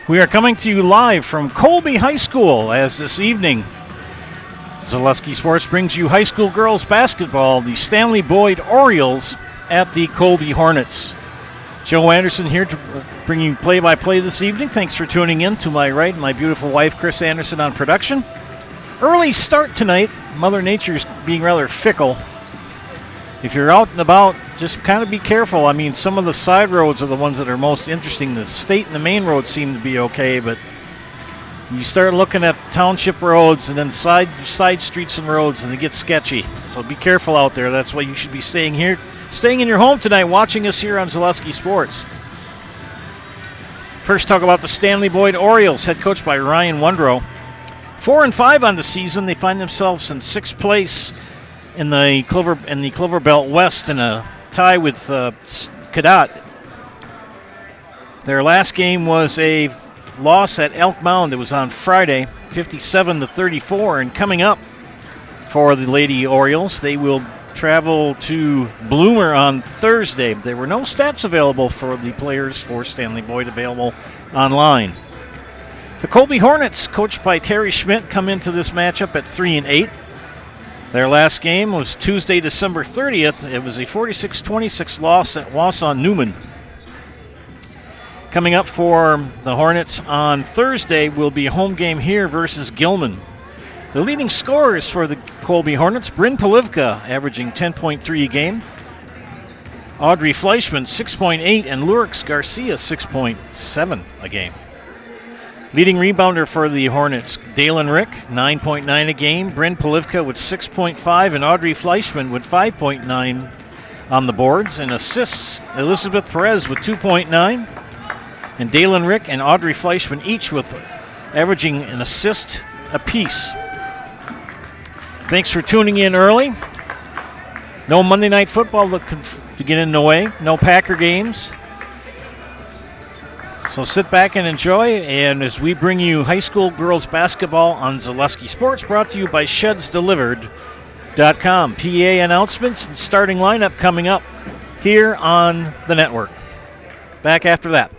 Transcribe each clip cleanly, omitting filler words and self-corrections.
We are coming to you live from Colby High School as this evening Zaleski Sports brings you high school girls basketball, the Stanley-Boyd Orioles at the Colby Hornets. Joe Anderson here to bring you play-by-play this evening. Thanks for tuning in. To my right, my beautiful wife, Chris Anderson, on production. Early start tonight. Mother Nature's being rather fickle. If you're out and about, just kind of be careful. I mean, some of the side roads are the ones that are most interesting. The state and the main roads seem to be okay, but you start looking at township roads and then side streets and roads, and they get sketchy. So be careful out there. That's why you should be staying in your home tonight, watching us here on Zaleski Sports. First, talk about the Stanley-Boyd Orioles, head coached by Ryan Wondrow. 4-5 on the season. They find themselves in 6th place in the Clover Belt West in a tie with Cadott. Their last game was a loss at Elk Mound. It was on Friday, 57-34. And coming up for the Lady Orioles, they will travel to Bloomer on Thursday. There were no stats available for the players for Stanley-Boyd available online. The Colby Hornets, coached by Terry Schmidt, come into this matchup at 3-8. Their last game was Tuesday, December 30th. It was a 46-26 loss at Wausau Newman. Coming up for the Hornets on Thursday will be a home game here versus Gilman. The leading scorers for the Colby Hornets, Bryn Polivka averaging 10.3 a game, Audrey Fleischman 6.8, and Lurix Garcia 6.7 a game. Leading rebounder for the Hornets, Dalen Rick, 9.9 a game, Bryn Polivka with 6.5, and Audrey Fleischman with 5.9 on the boards. And assists, Elizabeth Perez with 2.9, and Dalen Rick and Audrey Fleischman each with averaging an assist apiece. Thanks for tuning in early. No Monday Night Football to get in the way. No Packer games. So sit back and enjoy. And as we bring you high school girls basketball on Zaleski Sports, brought to you by ShedsDelivered.com. PA announcements and starting lineup coming up here on the network. Back after that.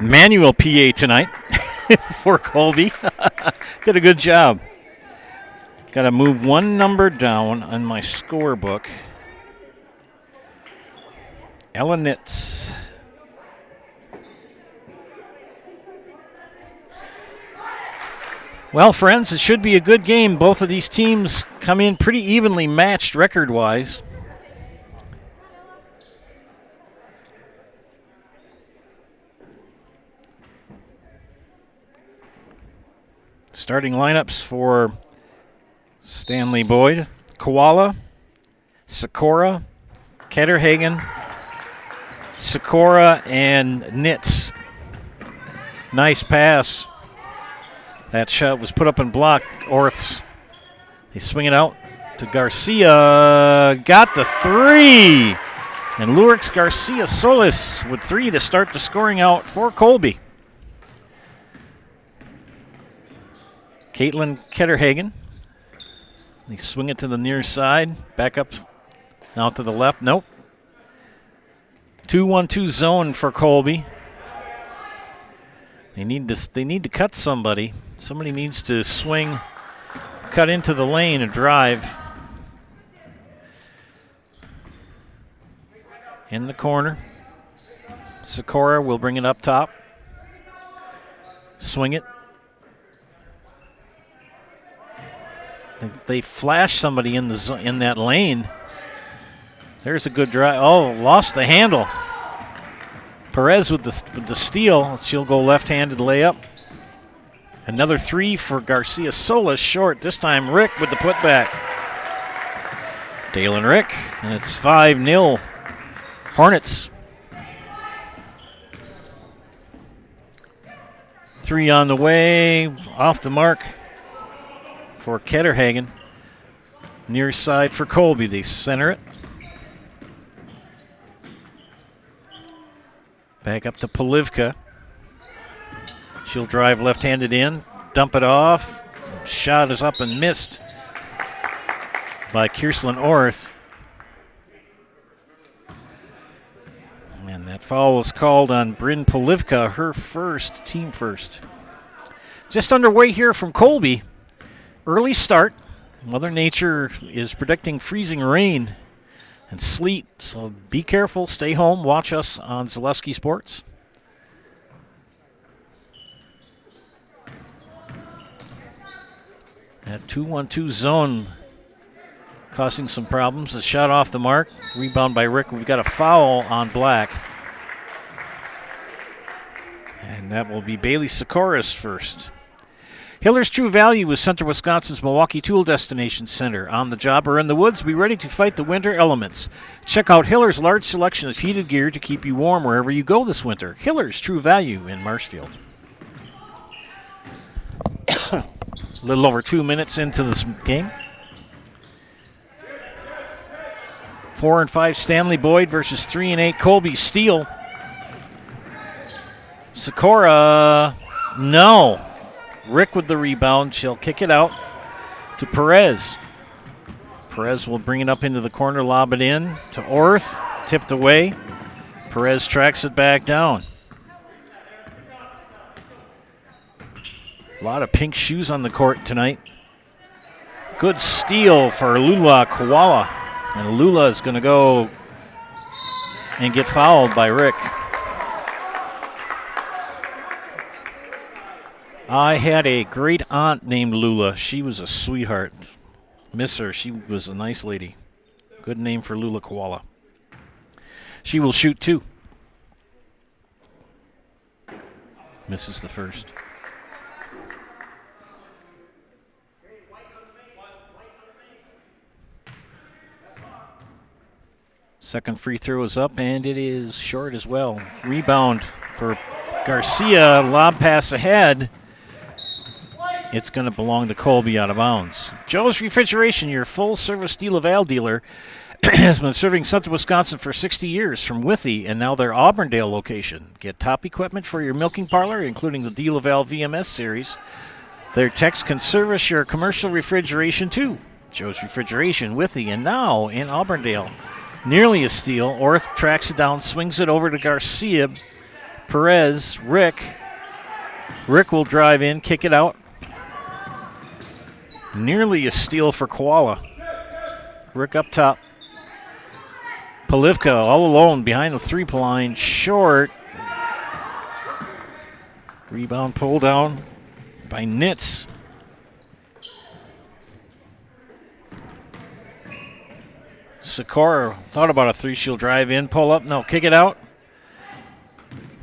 manual PA tonight for Colby. Did a good job. Got to move one number down on my scorebook. Ella Nitz. Well, friends, it should be a good game. Both of these teams come in pretty evenly matched record-wise. Starting lineups for Stanley-Boyd, Koala, Sikora, Ketterhagen, Sikora, and Nitz. Nice pass. That shot was put up and blocked. Orths. They swing it out to Garcia. Got the three. And Lurix Garcia Solis with three to start the scoring out for Colby. Caitlin Ketterhagen. They swing it to the near side. Back up now to the left. Nope. 2-1-2 zone for Colby. They need to cut somebody. Somebody needs to swing, cut into the lane and drive. In the corner. Sikora will bring it up top. Swing it. They flash somebody in that lane. There's a good drive. Oh, lost the handle. Perez with the steal. She'll go left-handed layup. Another three for Garcia Solis, short. This time Rick with the putback. Dale and Rick, and it's 5-0 Hornets. Three on the way, off the mark for Ketterhagen. Near side for Colby. They center it. Back up to Polivka. She'll drive left-handed in, dump it off. Shot is up and missed by Kierslin Orth. And that foul was called on Bryn Polivka, her first, team first. Just underway here from Colby. Early start. Mother Nature is predicting freezing rain and sleet, so be careful, stay home, watch us on Zaleski Sports. That 2-1-2 zone causing some problems. A shot off the mark, rebound by Rick. We've got a foul on Black. And that will be Bailey Sikora's first. Hiller's True Value is Central Wisconsin's Milwaukee Tool Destination Center. On the job or in the woods, be ready to fight the winter elements. Check out Hiller's large selection of heated gear to keep you warm wherever you go this winter. Hiller's True Value in Marshfield. A little over 2 minutes into this game. 4 and 5 Stanley-Boyd versus 3 and 8 Colby. Steele. Sikora, no. Rick with the rebound. She'll kick it out to Perez. Perez will bring it up into the corner, lob it in to Orth. Tipped away. Perez tracks it back down. A lot of pink shoes on the court tonight. Good steal for Lula Koala. And Lula is going to go and get fouled by Rick. I had a great aunt named Lula. She was a sweetheart. Miss her. She was a nice lady. Good name for Lula Koala. She will shoot two. Misses the first. Second free throw is up, and it is short as well. Rebound for Garcia. Lob pass ahead. It's going to belong to Colby out of bounds. Joe's Refrigeration, your full-service DeLaval dealer, has been serving Central Wisconsin for 60 years from Withee and now their Auburndale location. Get top equipment for your milking parlor, including the DeLaval VMS series. Their techs can service your commercial refrigeration too. Joe's Refrigeration, Withee, and now in Auburndale. Nearly a steal. Orth tracks it down, swings it over to Garcia. Perez, Rick. Rick will drive in, kick it out. Nearly a steal for Koala. Rick up top. Polivka all alone behind the three-point line, short. Rebound pulled down by Nitz. Sikora thought about a three. She'll drive in, pull up. No, kick it out.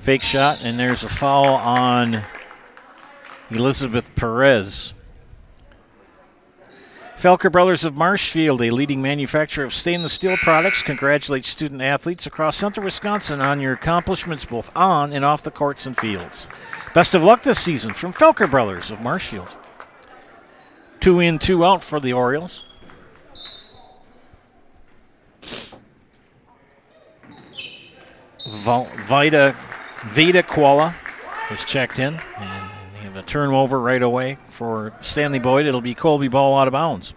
Fake shot, and there's a foul on Elizabeth Perez. Felker Brothers of Marshfield, a leading manufacturer of stainless steel products, congratulates student athletes across central Wisconsin on your accomplishments both on and off the courts and fields. Best of luck this season from Felker Brothers of Marshfield. 2 in, 2 out for the Orioles. Veda Koala is checked in. And they have a turnover right away for Stanley-Boyd. It'll be Colby ball out of bounds.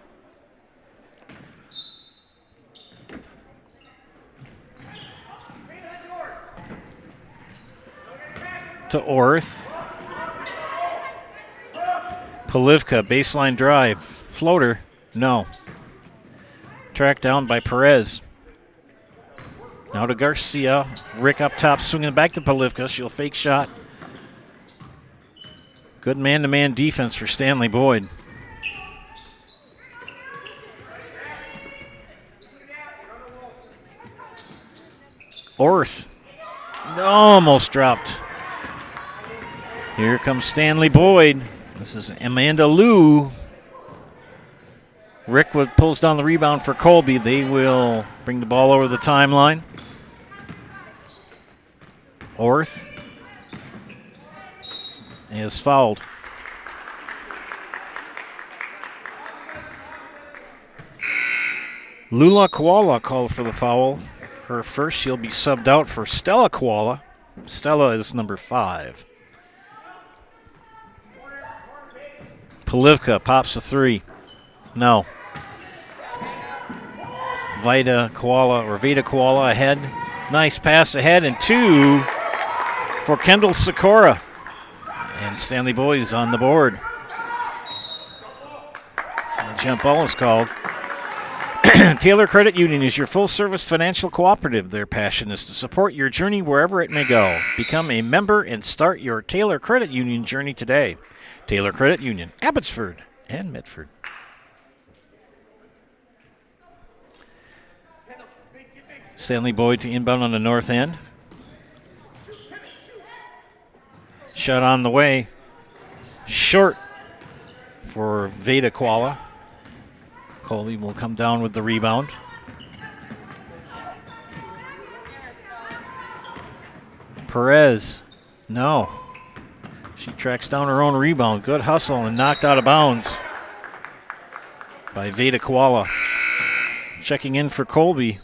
To Orth. Polivka, baseline drive. Floater, no. Tracked down by Perez. Now to Garcia. Rick up top, swinging back to Polivka. She'll fake shot. Good man-to-man defense for Stanley-Boyd. Orth. Almost dropped. Here comes Stanley-Boyd. This is Amanda Liu. Rickwood pulls down the rebound for Colby. They will bring the ball over the timeline. Orth is fouled. Lula Koala called for the foul. Her first, she'll be subbed out for Stella Koala. Stella is number 5. Polivka pops a 3. No. Veda Koala ahead. Nice pass ahead, and 2 for Kendall Sikora. And Stanley-Boyd is on the board. And jump ball is called. Taylor Credit Union is your full-service financial cooperative. Their passion is to support your journey wherever it may go. Become a member and start your Taylor Credit Union journey today. Taylor Credit Union, Abbotsford and Medford. Stanley-Boyd to inbound on the north end. Shot on the way. Short for Veda Koala. Colby will come down with the rebound. Perez. No. She tracks down her own rebound. Good hustle and knocked out of bounds by Veda Koala. Checking in for Colby.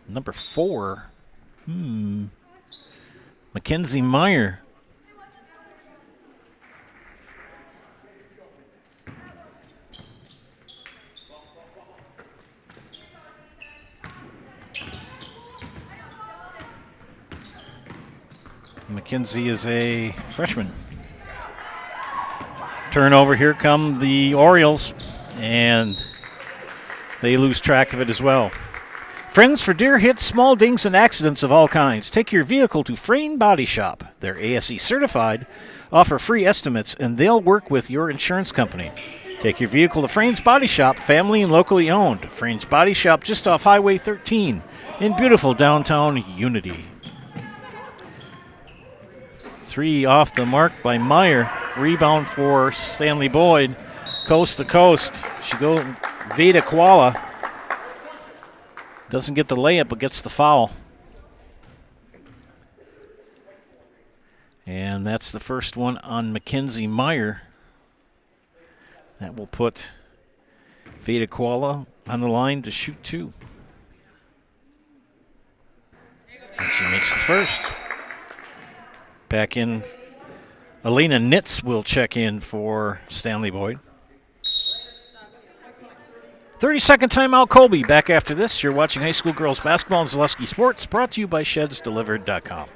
Number 4. Mackenzie Meyer. Mackenzie is a freshman. Turnover, here come the Orioles, and they lose track of it as well. Friends, for deer hits, small dings, and accidents of all kinds, take your vehicle to Frayne Body Shop. They're ASE certified, offer free estimates, and they'll work with your insurance company. Take your vehicle to Frayne's Body Shop, family and locally owned. Frayne's Body Shop just off Highway 13 in beautiful downtown Unity. 3 off the mark by Meyer. Rebound for Stanley-Boyd. Coast to coast. She goes Veda Koala. Doesn't get the layup, but gets the foul. And that's the first one on Mackenzie Meyer. That will put Veda Koala on the line to shoot 2. And she makes the first. Back in, Elena Nitz will check in for Stanley-Boyd. 30-second timeout, Colby. Back after this. You're watching high school girls basketball and Zaleski Sports, brought to you by ShedsDelivered.com.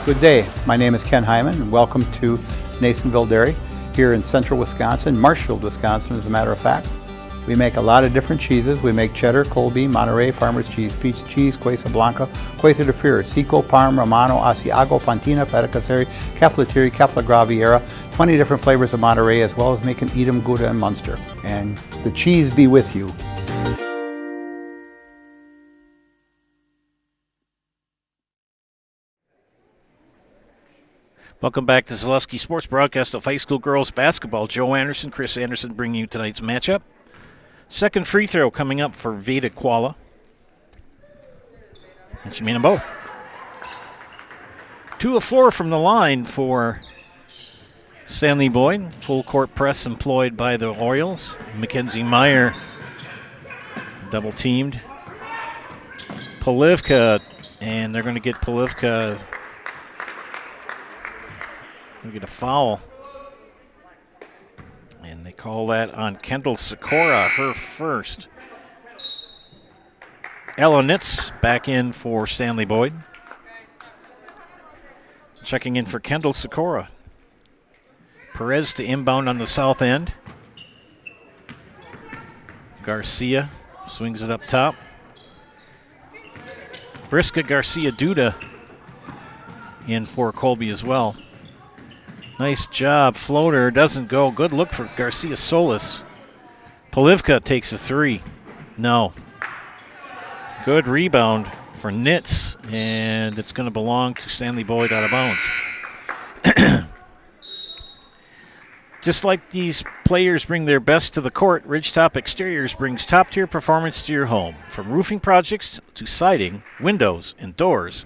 Good day. My name is Ken Hyman, and welcome to Nasonville Dairy here in central Wisconsin, Marshfield, Wisconsin, as a matter of fact. We make a lot of different cheeses. We make cheddar, Colby, Monterey, Farmer's Cheese, Peach Cheese, Quesa Blanca, Quesa de Fir, Seco, Parm, Romano, Asiago, Fontina, Feta Caseri, Caflateri, Cafla Graviera, 20 different flavors of Monterey, as well as making Edam, Gouda, and Munster. And the cheese be with you. Welcome back to Zaleski Sports broadcast of high school girls basketball. Joe Anderson, Chris Anderson bringing you tonight's matchup. Second free throw coming up for Veda Kuala. And she made them both. 2 of 4 from the line for Stanley-Boyd. Full court press employed by the Orioles. Mackenzie Meyer double teamed. Polivka, and they're going to get Polivka. Going to get a foul. And they call that on Kendall Sikora, her first. Ella Nitz back in for Stanley-Boyd. Checking in for Kendall Sikora. Perez to inbound on the south end. Garcia swings it up top. Briska Garcia Duda in for Colby as well. Nice job. Floater doesn't go. Good look for Garcia Solis. Polivka takes a 3. No. Good rebound for Nitz, and it's going to belong to Stanley-Boyd out of bounds. Just like these players bring their best to the court, Ridgetop Exteriors brings top-tier performance to your home. From roofing projects to siding, windows, and doors,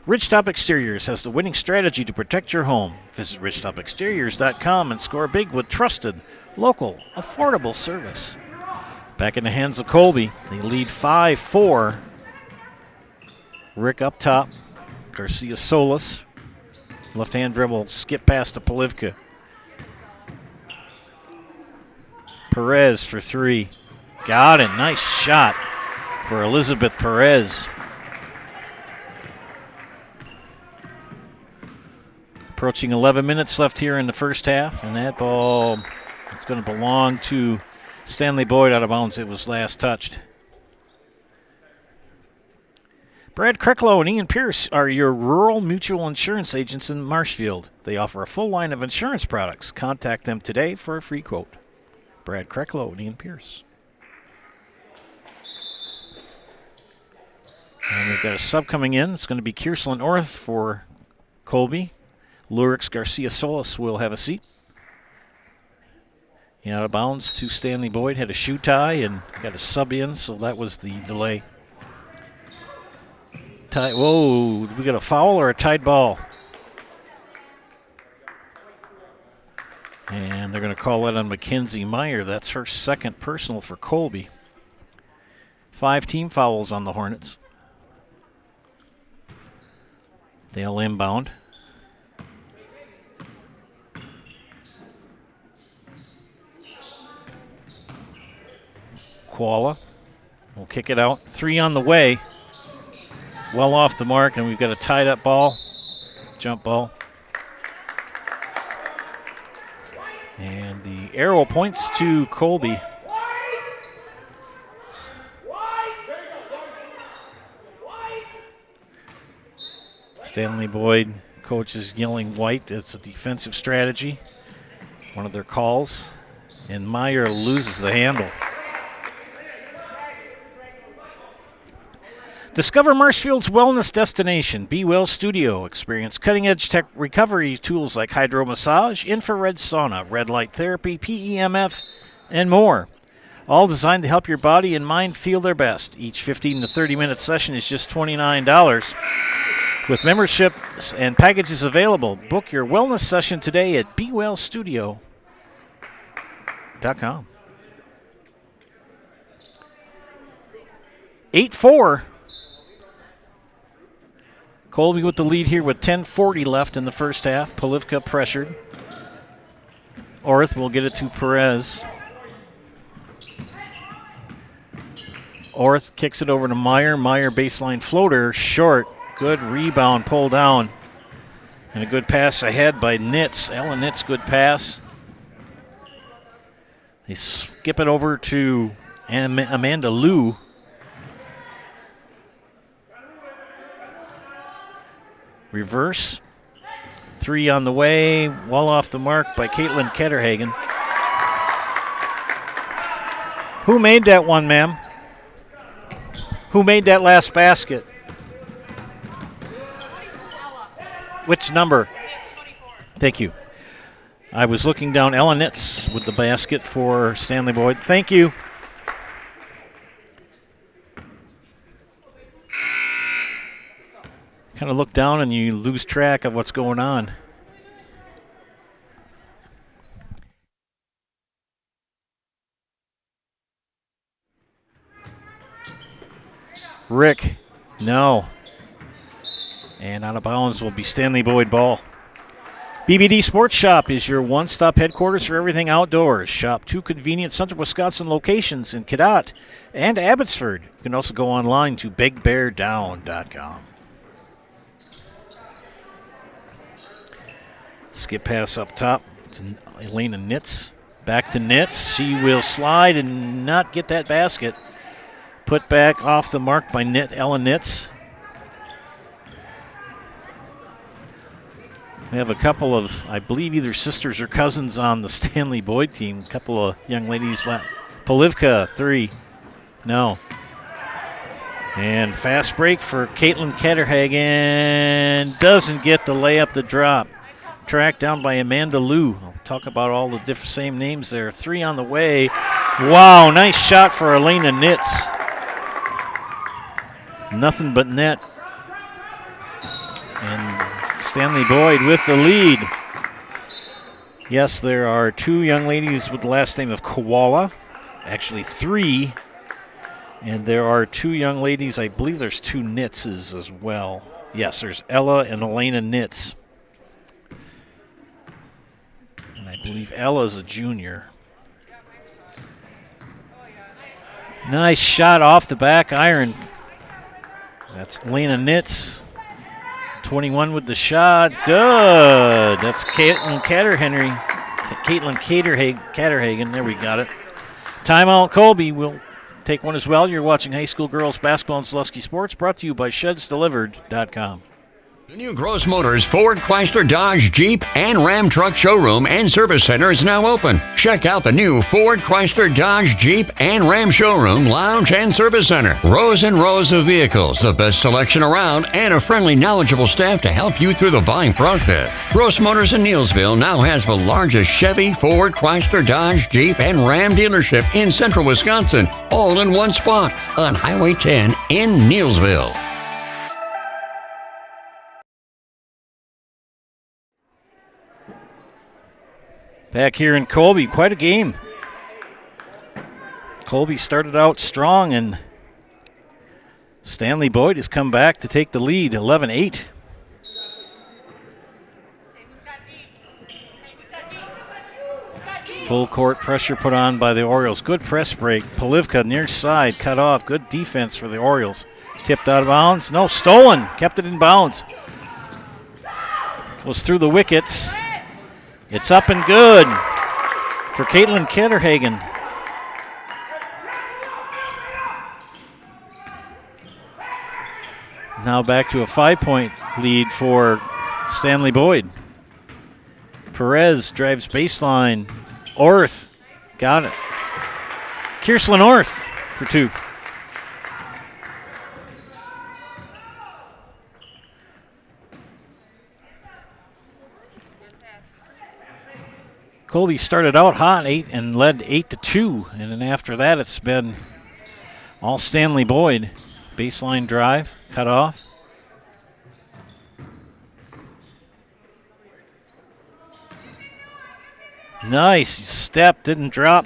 Ridgetop Exteriors has the winning strategy to protect your home. Visit ridgetopexteriors.com and score big with trusted, local, affordable service. Back in the hands of Colby. They lead 5-4. Rick up top. Garcia Solis. Left-hand dribble, skip past to Polivka. Perez for 3. Got it. Nice shot for Elizabeth Perez. Approaching 11 minutes left here in the first half, and that ball is going to belong to Stanley-Boyd out of bounds. It was last touched. Brad Krecklow and Ian Pierce are your rural mutual insurance agents in Marshfield. They offer a full line of insurance products. Contact them today for a free quote. Brad Krecklow and Ian Pierce. And we've got a sub coming in. It's going to be Kierslin Orth for Colby. Lurix Garcia Solis will have a seat. Out of bounds to Stanley-Boyd. Had a shoe tie and got a sub in, so that was the delay. Whoa, did we get a foul or a tied ball? And they're going to call that on Mackenzie Meyer. That's her second personal for Colby. 5 team fouls on the Hornets. They'll inbound. Kuala will kick it out. 3 on the way. Well off the mark, and we've got a tied up ball. Jump ball. And the arrow points to Colby. Stanley-Boyd coach is yelling white. It's a defensive strategy. One of their calls. And Meyer loses the handle. Discover Marshfield's wellness destination, Be Well Studio. Experience cutting-edge tech recovery tools like hydromassage, infrared sauna, red light therapy, PEMF, and more. All designed to help your body and mind feel their best. Each 15 to 30-minute session is just $29. With memberships and packages available, book your wellness session today at BeWellStudio.com. 8-4. Colby with the lead here with 10:40 left in the first half. Polivka pressured. Orth will get it to Perez. Orth kicks it over to Meyer. Meyer baseline floater, short. Good rebound, pull down. And a good pass ahead by Nitz. Ella Nitz, good pass. They skip it over to Amanda Liu. Reverse. 3 on the way. Well off the mark by Caitlin Ketterhagen. Who made that one, ma'am? Who made that last basket? Which number? Thank you. I was looking down. Ella Nitz with the basket for Stanley-Boyd. Thank you. Kind of look down and you lose track of what's going on. Rick, no. And out of bounds will be Stanley-Boyd ball. BBD Sports Shop is your one-stop headquarters for everything outdoors. Shop 2 convenient Central Wisconsin locations in Cadott and Abbotsford. You can also go online to BigBearDown.com. Skip pass up top to Elena Nitz. Back to Nitz. She will slide and not get that basket. Put back off the mark by Ella Nitz. We have a couple of, I believe, either sisters or cousins on the Stanley-Boyd team. A couple of young ladies left. Polivka, 3. No. And fast break for Caitlin Ketterhagen. Doesn't get the layup, the drop. Tracked down by Amanda Liu. I'll talk about all the different same names there. 3 on the way. Wow, nice shot for Elena Nitz. Nothing but net. And Stanley-Boyd with the lead. Yes, there are 2 young ladies with the last name of Koala. Actually 3. And there are 2 young ladies, I believe there's 2 Nitzes as well. Yes, there's Ella and Elena Nitz. And I believe Ella's a junior. Nice shot off the back iron. That's Elena Nitz. 21 with the shot. Good. That's Caitlin Ketterhagen. There we got it. Timeout, Colby. We'll take one as well. You're watching high school girls basketball on Zaleski Sports, brought to you by ShedsDelivered.com. The new Gross Motors Ford, Chrysler, Dodge, Jeep, and Ram Truck Showroom and Service Center is now open. Check out the new Ford, Chrysler, Dodge, Jeep, and Ram Showroom, Lounge, and Service Center. Rows and rows of vehicles, the best selection around, and a friendly, knowledgeable staff to help you through the buying process. Gross Motors in Neillsville now has the largest Chevy, Ford, Chrysler, Dodge, Jeep, and Ram dealership in central Wisconsin, all in one spot on Highway 10 in Neillsville. Back here in Colby, quite a game. Colby started out strong, and Stanley-Boyd has come back to take the lead, 11-8. Full court pressure put on by the Orioles. Good press break. Polivka near side, cut off. Good defense for the Orioles. Tipped out of bounds. No, stolen. Kept it in bounds. Goes through the wickets. It's up and good for Caitlin Ketterhagen. Now back to a 5-point lead for Stanley-Boyd. Perez drives baseline. Orth got it. Kierslin Orth for 2. Colby started out hot, 8 and led 8-2, and then after that it's been all Stanley-Boyd. Baseline drive, cut off. Nice step, didn't drop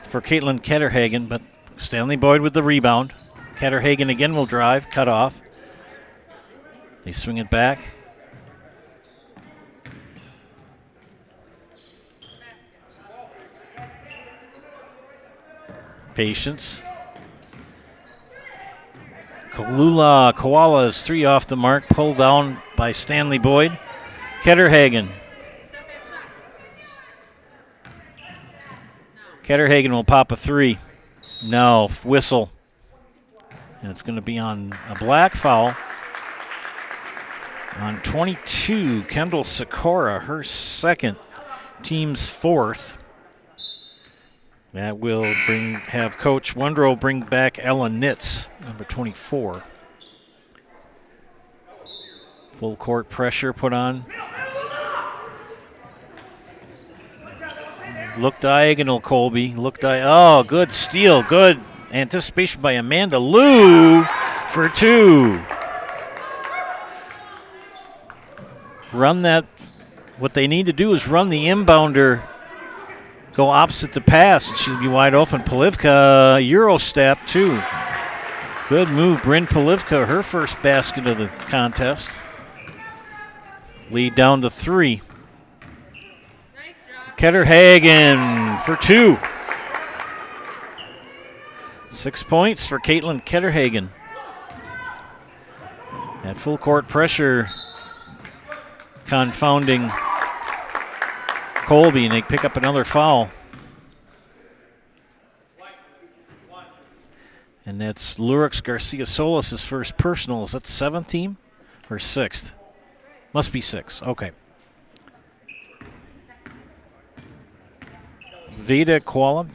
for Caitlin Ketterhagen, but Stanley-Boyd with the rebound. Ketterhagen again will drive, cut off. They swing it back. Patience. Koala is 3 off the mark, pulled down by Stanley-Boyd. Ketterhagen. Ketterhagen will pop a 3. No, whistle. And it's going to be on a black foul. On 22, Kendall Sikora, her second, team's fourth. That will have Coach Wondrow bring back Ellen Nitz, number 24. Full court pressure put on. Look diagonal, Colby. Oh, good steal. Good anticipation by Amanda Liu for 2. Run that. What they need to do is run the inbounder, go opposite the pass, and she'll be wide open. Polivka, Euro step, 2. Good move, Bryn Polivka, her first basket of the contest. Lead down to 3. Ketterhagen for 2. 6 points for Caitlin Ketterhagen. That full court pressure confounding Colby, and they pick up another foul. And that's Lurix Garcia Solis' first personal. Is that the 7th team or 6th? Must be 6. Okay. Vida Koala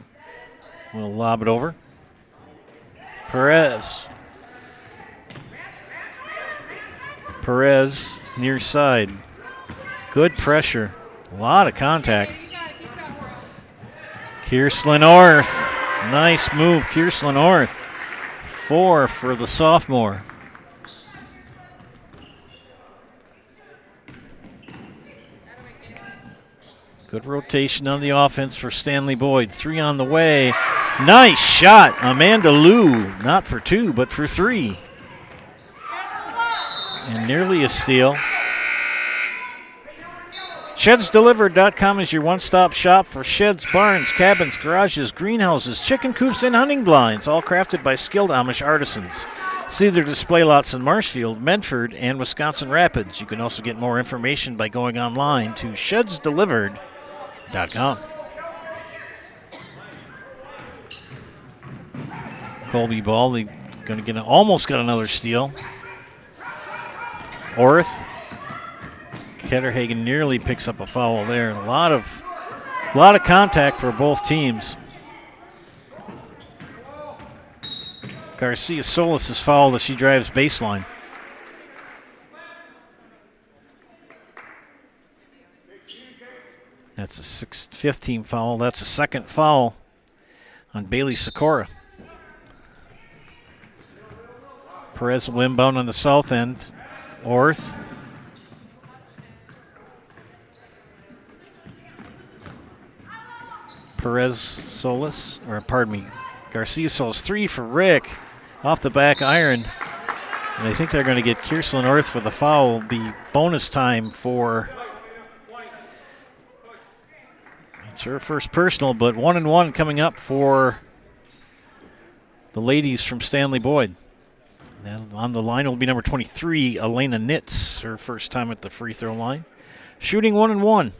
will lob it over. Perez near side. Good pressure. A lot of contact. Kierslan Orth. Nice move, Kierslan Orth. 4 for the sophomore. Good rotation on the offense for Stanley-Boyd. 3 on the way. Nice shot. Amanda Liu, not for 2, but for 3. And nearly a steal. ShedsDelivered.com is your one-stop shop for sheds, barns, cabins, garages, greenhouses, chicken coops, and hunting blinds, all crafted by skilled Amish artisans. See their display lots in Marshfield, Medford, and Wisconsin Rapids. You can also get more information by going online to ShedsDelivered.com. Colby ball, they going to almost got another steal. Orth. Ketterhagen nearly picks up a foul there. A lot of contact for both teams. Garcia Solis is fouled as she drives baseline. That's a 5th team foul. That's a second foul on Bailey Sikora. Perez will inbound on the south end. Orth. Garcia Solis, 3 for Rick, off the back iron. And I think they're going to get Kierslan Orth for the foul. Will be bonus time for, it's her first personal, but 1-1 coming up for the ladies from Stanley-Boyd. And on the line will be number 23, Elena Nitz, her first time at the free throw line. Shooting 1-1.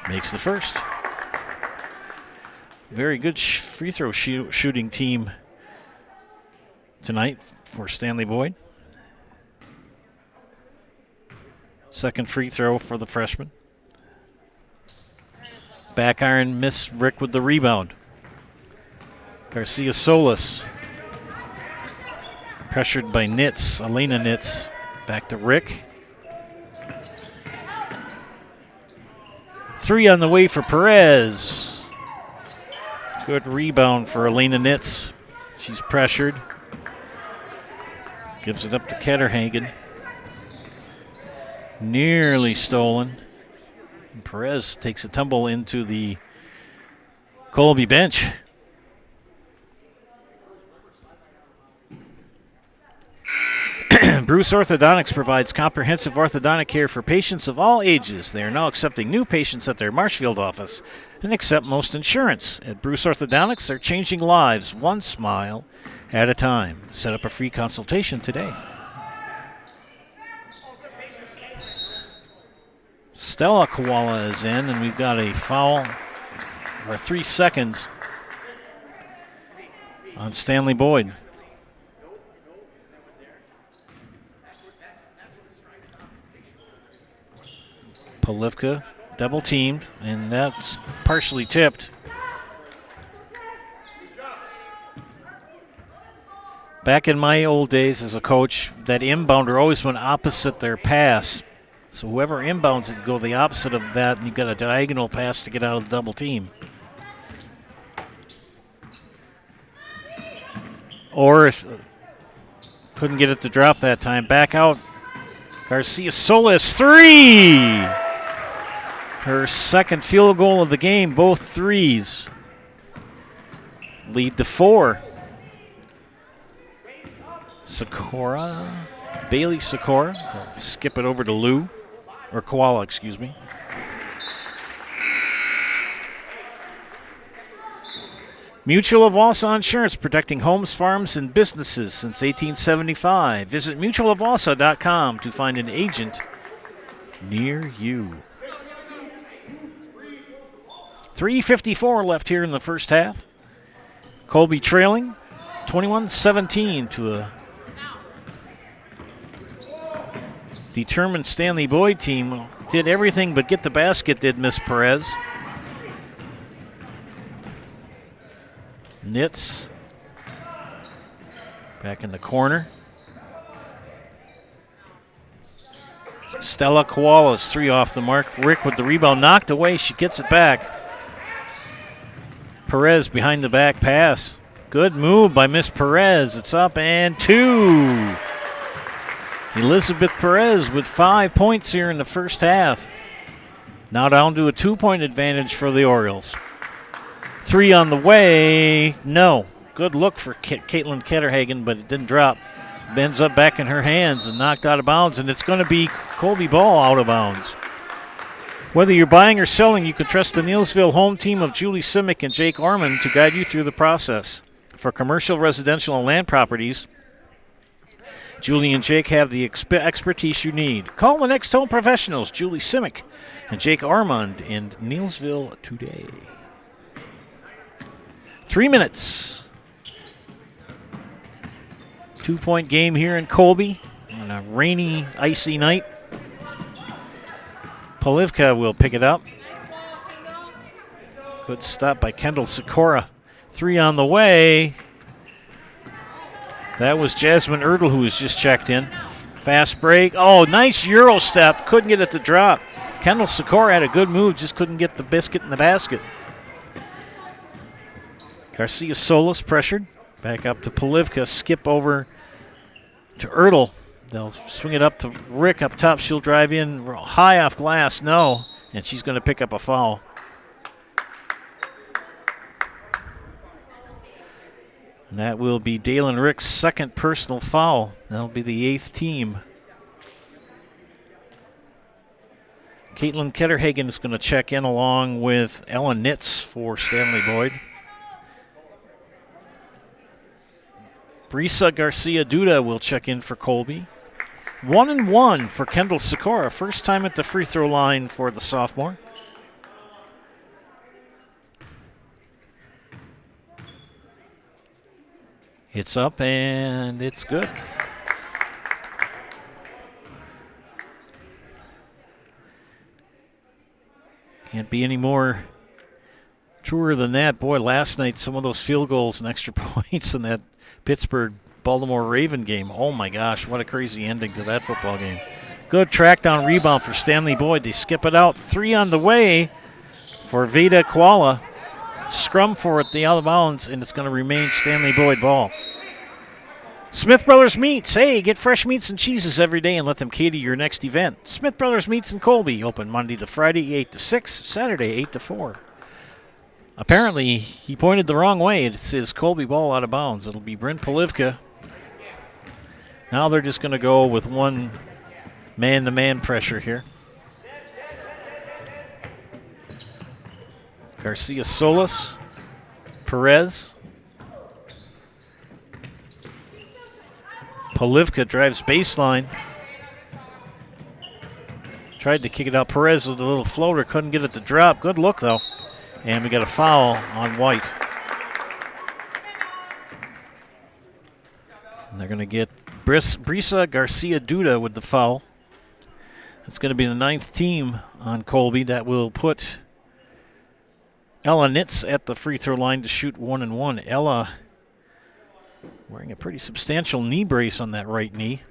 Makes the first. Very good free throw shooting team tonight for Stanley-Boyd. Second free throw for the freshman. Back iron miss, Rick with the rebound. Garcia Solis. Pressured by Nitz, Elena Nitz. Back to Rick. 3 on the way for Perez. Good rebound for Elena Nitz. She's pressured. Gives it up to Ketterhagen. Nearly stolen. And Perez takes a tumble into the Colby bench. Bruce Orthodontics provides comprehensive orthodontic care for patients of all ages. They are now accepting new patients at their Marshfield office and accept most insurance. At Bruce Orthodontics, they're changing lives one smile at a time. Set up a free consultation today. Stella Koala is in, and we've got a foul, or 3 seconds, on Stanley-Boyd. Polivka double teamed, and that's partially tipped. Back in my old days as a coach, that inbounder always went opposite their pass. So whoever inbounds it, go the opposite of that, and you've got a diagonal pass to get out of the double team. Or if couldn't get it to drop that time, back out. Garcia Solis, 3! Her second field goal of the game, both threes. Lead to 4. Sikora, Bailey Sikora. Skip it over to Lou, or Koala, excuse me. Mutual of Wausau Insurance, protecting homes, farms, and businesses since 1875. Visit mutualofwausau.com to find an agent near you. 3:54 left here in the first half. Colby trailing 21-17 to a determined Stanley-Boyd team. Did everything but get the basket, did Miss Perez. Nitz back in the corner. Stella Koala's 3 off the mark. Rick with the rebound, knocked away. She gets it back. Perez behind the back pass. Good move by Miss Perez. It's up and 2. Elizabeth Perez with 5 points here in the first half. Now down to a 2-point advantage for the Orioles. 3 on the way. No. Good look for Caitlin Ketterhagen, but it didn't drop. Bends up back in her hands and knocked out of bounds, and it's going to be Colby ball out of bounds. Whether you're buying or selling, you can trust the Neilsville home team of Julie Simic and Jake Orman to guide you through the process. For commercial, residential, and land properties, Julie and Jake have the expertise you need. Call the next home professionals, Julie Simic and Jake Armand in Neilsville today. 3 minutes. 2-point game here in Colby on a rainy, icy night. Polivka will pick it up. Good stop by Kendall Sikora. 3 on the way. That was Jasmine Erdl, who was just checked in. Fast break. Oh, nice Euro step. Couldn't get it to drop. Kendall Sikora had a good move, just couldn't get the biscuit in the basket. Garcia Solis pressured. Back up to Polivka. Skip over to Erdl. They'll swing it up to Rick up top. She'll drive in high off glass. No. And she's going to pick up a foul. And that will be Dalen Rick's second personal foul. That'll be the 8th team. Caitlin Ketterhagen is going to check in along with Ellen Nitz for Stanley-Boyd. Brisa Garcia Duda will check in for Colby. 1-1 for Kendall Sikora. First time at the free throw line for the sophomore. It's up and it's good. Can't be any more truer than that. Boy, last night some of those field goals and extra points in that Pittsburgh-Baltimore Raven game. Oh my gosh, what a crazy ending to that football game. Good track down rebound for Stanley-Boyd. They skip it out. 3 on the way for Veda Koala. Scrum for it, the out of bounds, and it's going to remain Stanley-Boyd ball. Smith Brothers Meats. Hey, get fresh meats and cheeses every day and let them cater your next event. Smith Brothers Meats in Colby, open Monday to Friday, 8 to 6, Saturday, 8 to 4. Apparently, he pointed the wrong way. It says Colby ball out of bounds. It'll be Bryn Polivka Now they're just going to go with one man-to-man pressure here. Garcia Solis, Perez. Polivka drives baseline. Tried to kick it out. Perez with a little floater, couldn't get it to drop. Good look, though. And we got a foul on White. And they're going to get Brisa Garcia Duda with the foul. It's going to be the 9th team on Colby. That will put Ella Nitz at the free throw line to shoot 1-1. Ella wearing a pretty substantial knee brace on that right knee.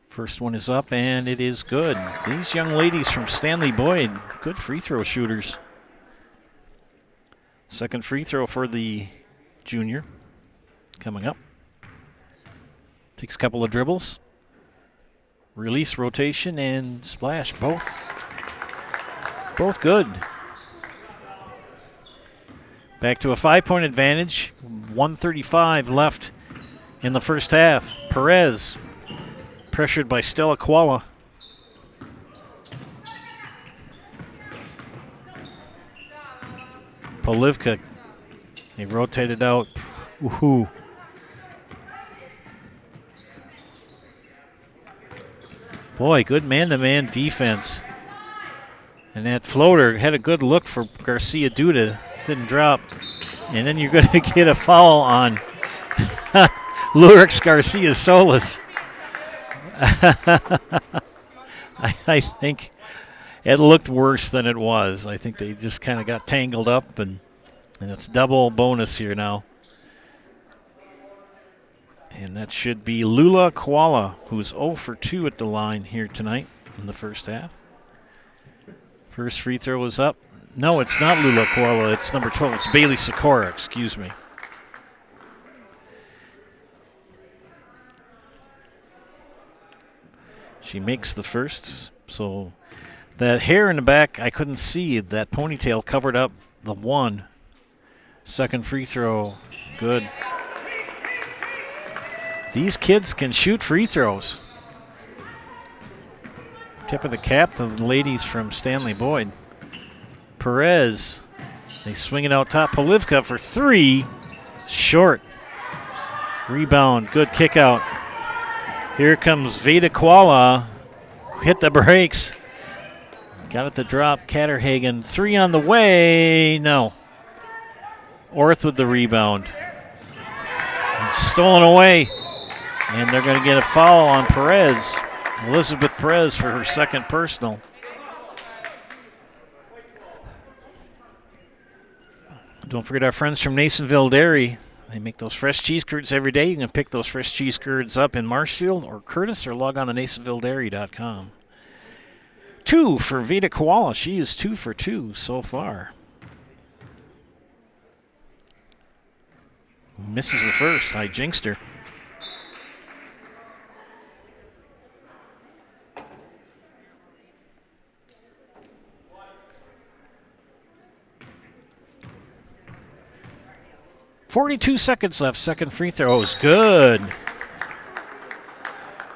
First one is up, and it is good. These young ladies from Stanley-Boyd, good free throw shooters. Second free throw for the junior coming up. Takes a couple of dribbles. Release, rotation, and splash. Both good. Back to a 5-point advantage. 1:35 left in the first half. Perez pressured by Stella Koala. Polivka, they rotated out. Woohoo. Boy, good man-to-man defense. And that floater had a good look for Garcia Duda. Didn't drop. And then you're going to get a foul on Lurix Garcia Solis. I think it looked worse than it was. I think they just kind of got tangled up, and it's double bonus here now. And that should be Lula Koala, who's 0 for 2 at the line here tonight in the first half. First free throw is up. No, it's not Lula Koala. It's number 12. It's Bailey Sikora, excuse me. She makes the first. So that hair in the back, I couldn't see. That ponytail covered up the one. Second free throw, good. These kids can shoot free throws. Tip of the cap to the ladies from Stanley-Boyd. Perez, they swing it out top. Polivka for 3, short. Rebound, good kick out. Here comes Veda Koala, hit the brakes. Got it to drop, Catterhagen. 3 on the way, no. Orth with the rebound. Stolen away. And they're going to get a foul on Perez. Elizabeth Perez for her second personal. Don't forget our friends from Nasonville Dairy. They make those fresh cheese curds every day. You can pick those fresh cheese curds up in Marshfield or Curtis, or log on to NasonvilleDairy.com. 2 for Veda Koala. She is 2 for 2 so far. Misses the first. I jinxed her. .42 seconds left. Second free throw is good.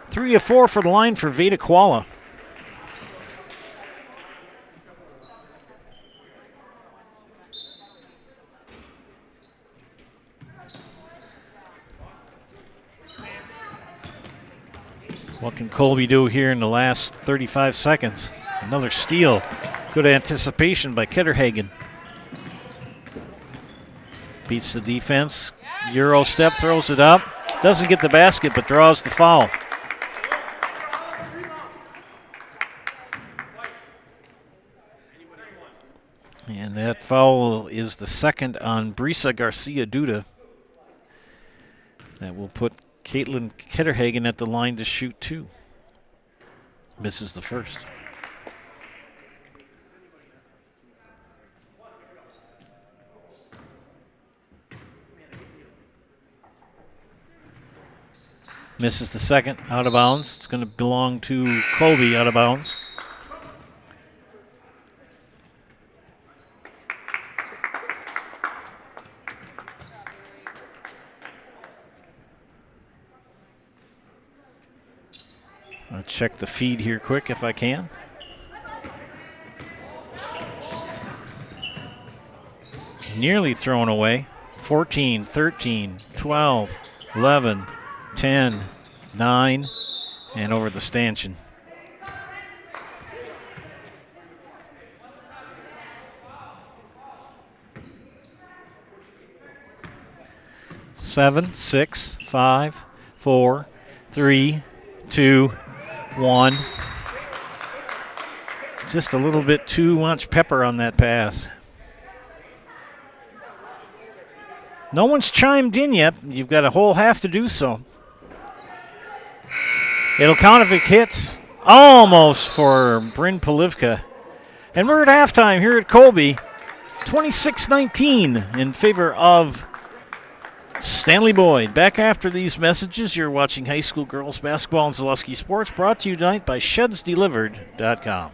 3 of 4 for the line for Veda Koala. What can Colby do here in the last 35 seconds? Another steal. Good anticipation by Ketterhagen. Beats the defense. Euro step, throws it up. Doesn't get the basket, but draws the foul. And that foul is the second on Brisa Garcia Duda. That will put Caitlin Ketterhagen at the line to shoot 2. Misses the first. Misses the second, out of bounds. It's going to belong to Colby, out of bounds. check the feed here quick if I can. Nearly thrown away. 14, 13, 12, 11, 10, 9, and over the stanchion. Seven, 6, 5, 4, 3, 2, 1. Just a little bit too much pepper on that pass. No one's chimed in yet. You've got a whole half to do so. It'll count if it hits. Almost for Bryn Polivka. And we're at halftime here at Colby. 26-19 in favor of Stanley-Boyd. Back after these messages, you're watching high school girls basketball and Zaleski Sports, brought to you tonight by ShedsDelivered.com.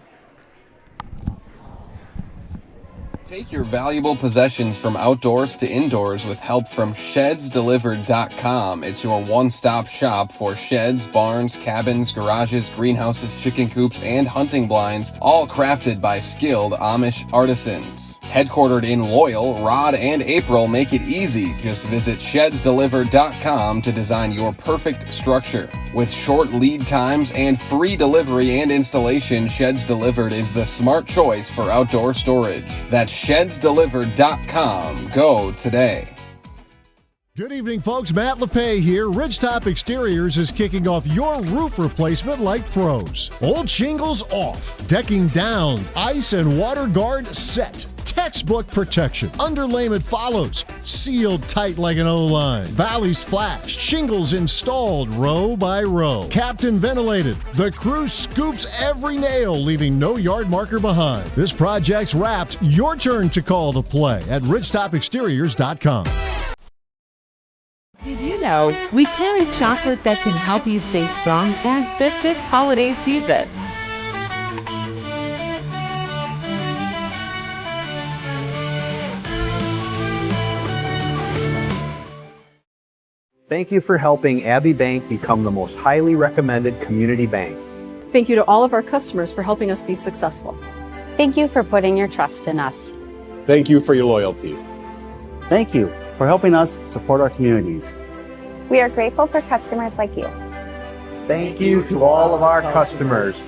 Take your valuable possessions from outdoors to indoors with help from ShedsDelivered.com. It's your one-stop shop for sheds, barns, cabins, garages, greenhouses, chicken coops, and hunting blinds, all crafted by skilled Amish artisans. Headquartered in Loyal, Rod and April make it easy. Just visit ShedsDelivered.com to design your perfect structure. With short lead times and free delivery and installation, Sheds Delivered is the smart choice for outdoor storage. That's ShedsDelivered.com. Go today. Good evening, folks. Matt LePay here. Ridgetop Exteriors is kicking off your roof replacement like pros. Old shingles off, decking down, ice and water guard set. Textbook protection. Underlayment follows. Sealed tight like an O-line. Valleys flashed. Shingles installed row by row. Captain ventilated. The crew scoops every nail, leaving no yard marker behind. This project's wrapped. Your turn to call the play at ridgetopexteriors.com. Did you know we carry chocolate that can help you stay strong and fit this holiday season? Thank you for helping Abbey Bank become the most highly recommended community bank. Thank you to all of our customers for helping us be successful. Thank you for putting your trust in us. Thank you for your loyalty. Thank you for helping us support our communities. We are grateful for customers like you. Thank you to all of our customers.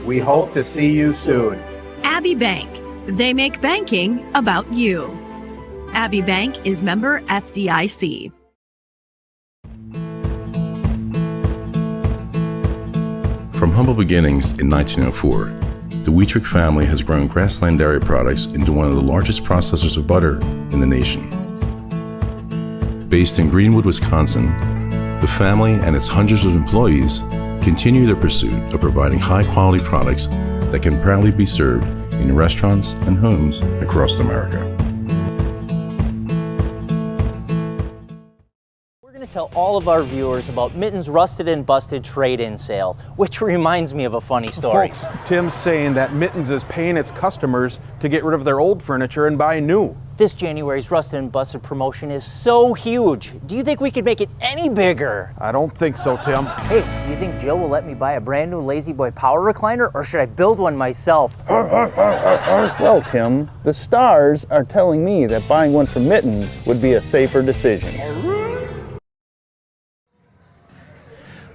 We hope to see you soon. Abbey Bank. They make banking about you. Abbey Bank is member FDIC. From humble beginnings in 1904, the Wheatrick family has grown Grassland Dairy Products into one of the largest processors of butter in the nation. Based in Greenwood, Wisconsin, the family and its hundreds of employees continue their pursuit of providing high-quality products that can proudly be served in restaurants and homes across America. Tell all of our viewers about Mitten's Rusted and Busted trade-in sale, which reminds me of a funny story. Folks, Tim's saying that Mittens is paying its customers to get rid of their old furniture and buy new. This January's Rusted and Busted promotion is so huge. Do you think we could make it any bigger? I don't think so, Tim. Hey, do you think Jill will let me buy a brand new Lazy Boy power recliner, or should I build one myself? Well, Tim, the stars are telling me that buying one from Mittens would be a safer decision.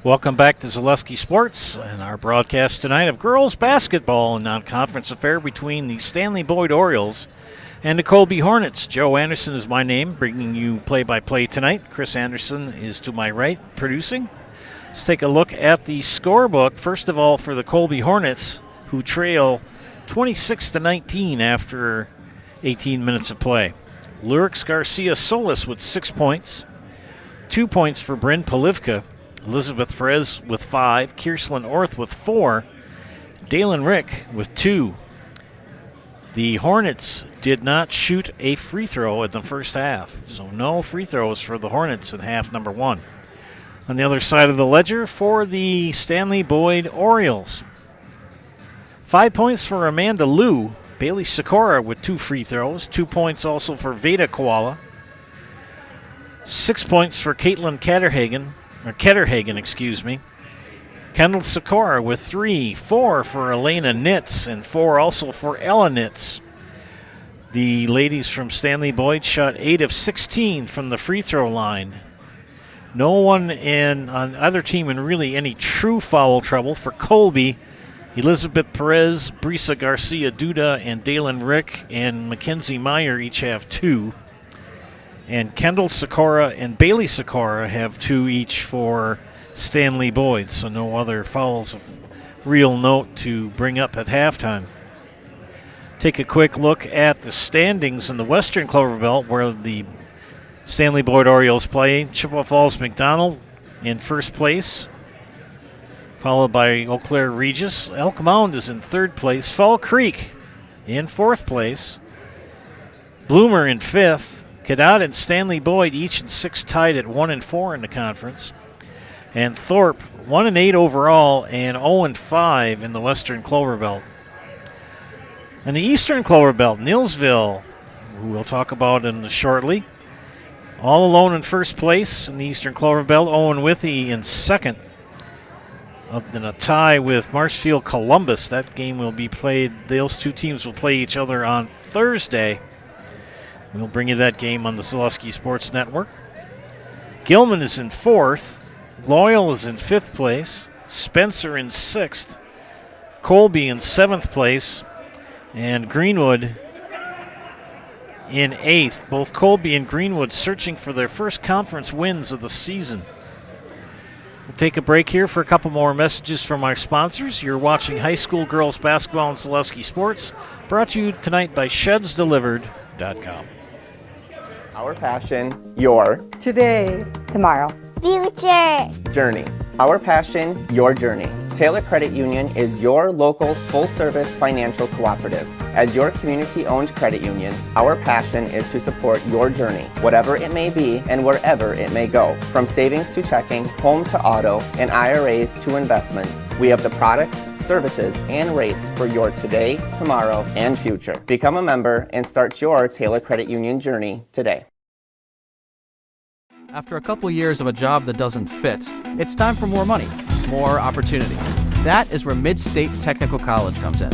Welcome back to Zaleski Sports and our broadcast tonight of girls basketball, a non-conference affair between the Stanley-Boyd Orioles and the Colby Hornets. Joe Anderson is my name, bringing you play-by-play tonight. Chris Anderson is to my right, producing. Let's take a look at the scorebook. First of all, for the Colby Hornets, who trail 26-19 after 18 minutes of play. Lurix Garcia Solis with 6 points. 2 points for Bryn Polivka. Elizabeth Perez with 5, Kierslyn Orth with 4, Dalen Rick with 2. The Hornets did not shoot a free throw in the first half, so no free throws for the Hornets in half number 1. On the other side of the ledger for the Stanley-Boyd Orioles, 5 points for Amanda Liu, Bailey Sikora with 2 free throws, 2 points also for Veda Koala, 6 points for Caitlin Ketterhagen, Kendall Sikora with 3, 4 for Elena Nitz, and 4 also for Ella Nitz. The ladies from Stanley-Boyd shot 8 of 16 from the free throw line. No one on either team in really any true foul trouble. For Colby, Elizabeth Perez, Brisa Garcia Duda, and Dalen Rick and Mackenzie Meyer each have 2. And Kendall Sikora and Bailey Sikora have 2 each for Stanley-Boyd, so no other fouls of real note to bring up at halftime. Take a quick look at the standings in the Western Clover Belt, where the Stanley-Boyd Orioles play. Chippewa Falls McDonald in first place, followed by Eau Claire Regis. Elk Mound is in third place. Fall Creek in fourth place. Bloomer in fifth. Cadott and Stanley-Boyd each in sixth, tied at 1 and 4 in the conference. And Thorpe 1 and 8 overall and 0 and 5 in the Western Clover Belt. In the Eastern Clover Belt, Neillsville, who we'll talk about shortly, all alone in first place in the Eastern Clover Belt. Owen Withey in second. In a tie with Marshfield Columbus. That game will be played. Those two teams will play each other on Thursday. We'll bring you that game on the Zaleski Sports Network. Gilman is in fourth. Loyal is in fifth place. Spencer in sixth. Colby in seventh place. And Greenwood in eighth. Both Colby and Greenwood searching for their first conference wins of the season. We'll take a break here for a couple more messages from our sponsors. You're watching high school girls basketball on Zaleski Sports, brought to you tonight by ShedsDelivered.com. Our passion, your today, tomorrow, future journey. Our passion, your journey. Taylor Credit Union is your local full-service financial cooperative. As your community-owned credit union, our passion is to support your journey, whatever it may be and wherever it may go. From savings to checking, home to auto, and IRAs to investments, we have the products, services, and rates for your today, tomorrow, and future. Become a member and start your Taylor Credit Union journey today. After a couple years of a job that doesn't fit, it's time for more money, more opportunity. That is where Mid-State Technical College comes in.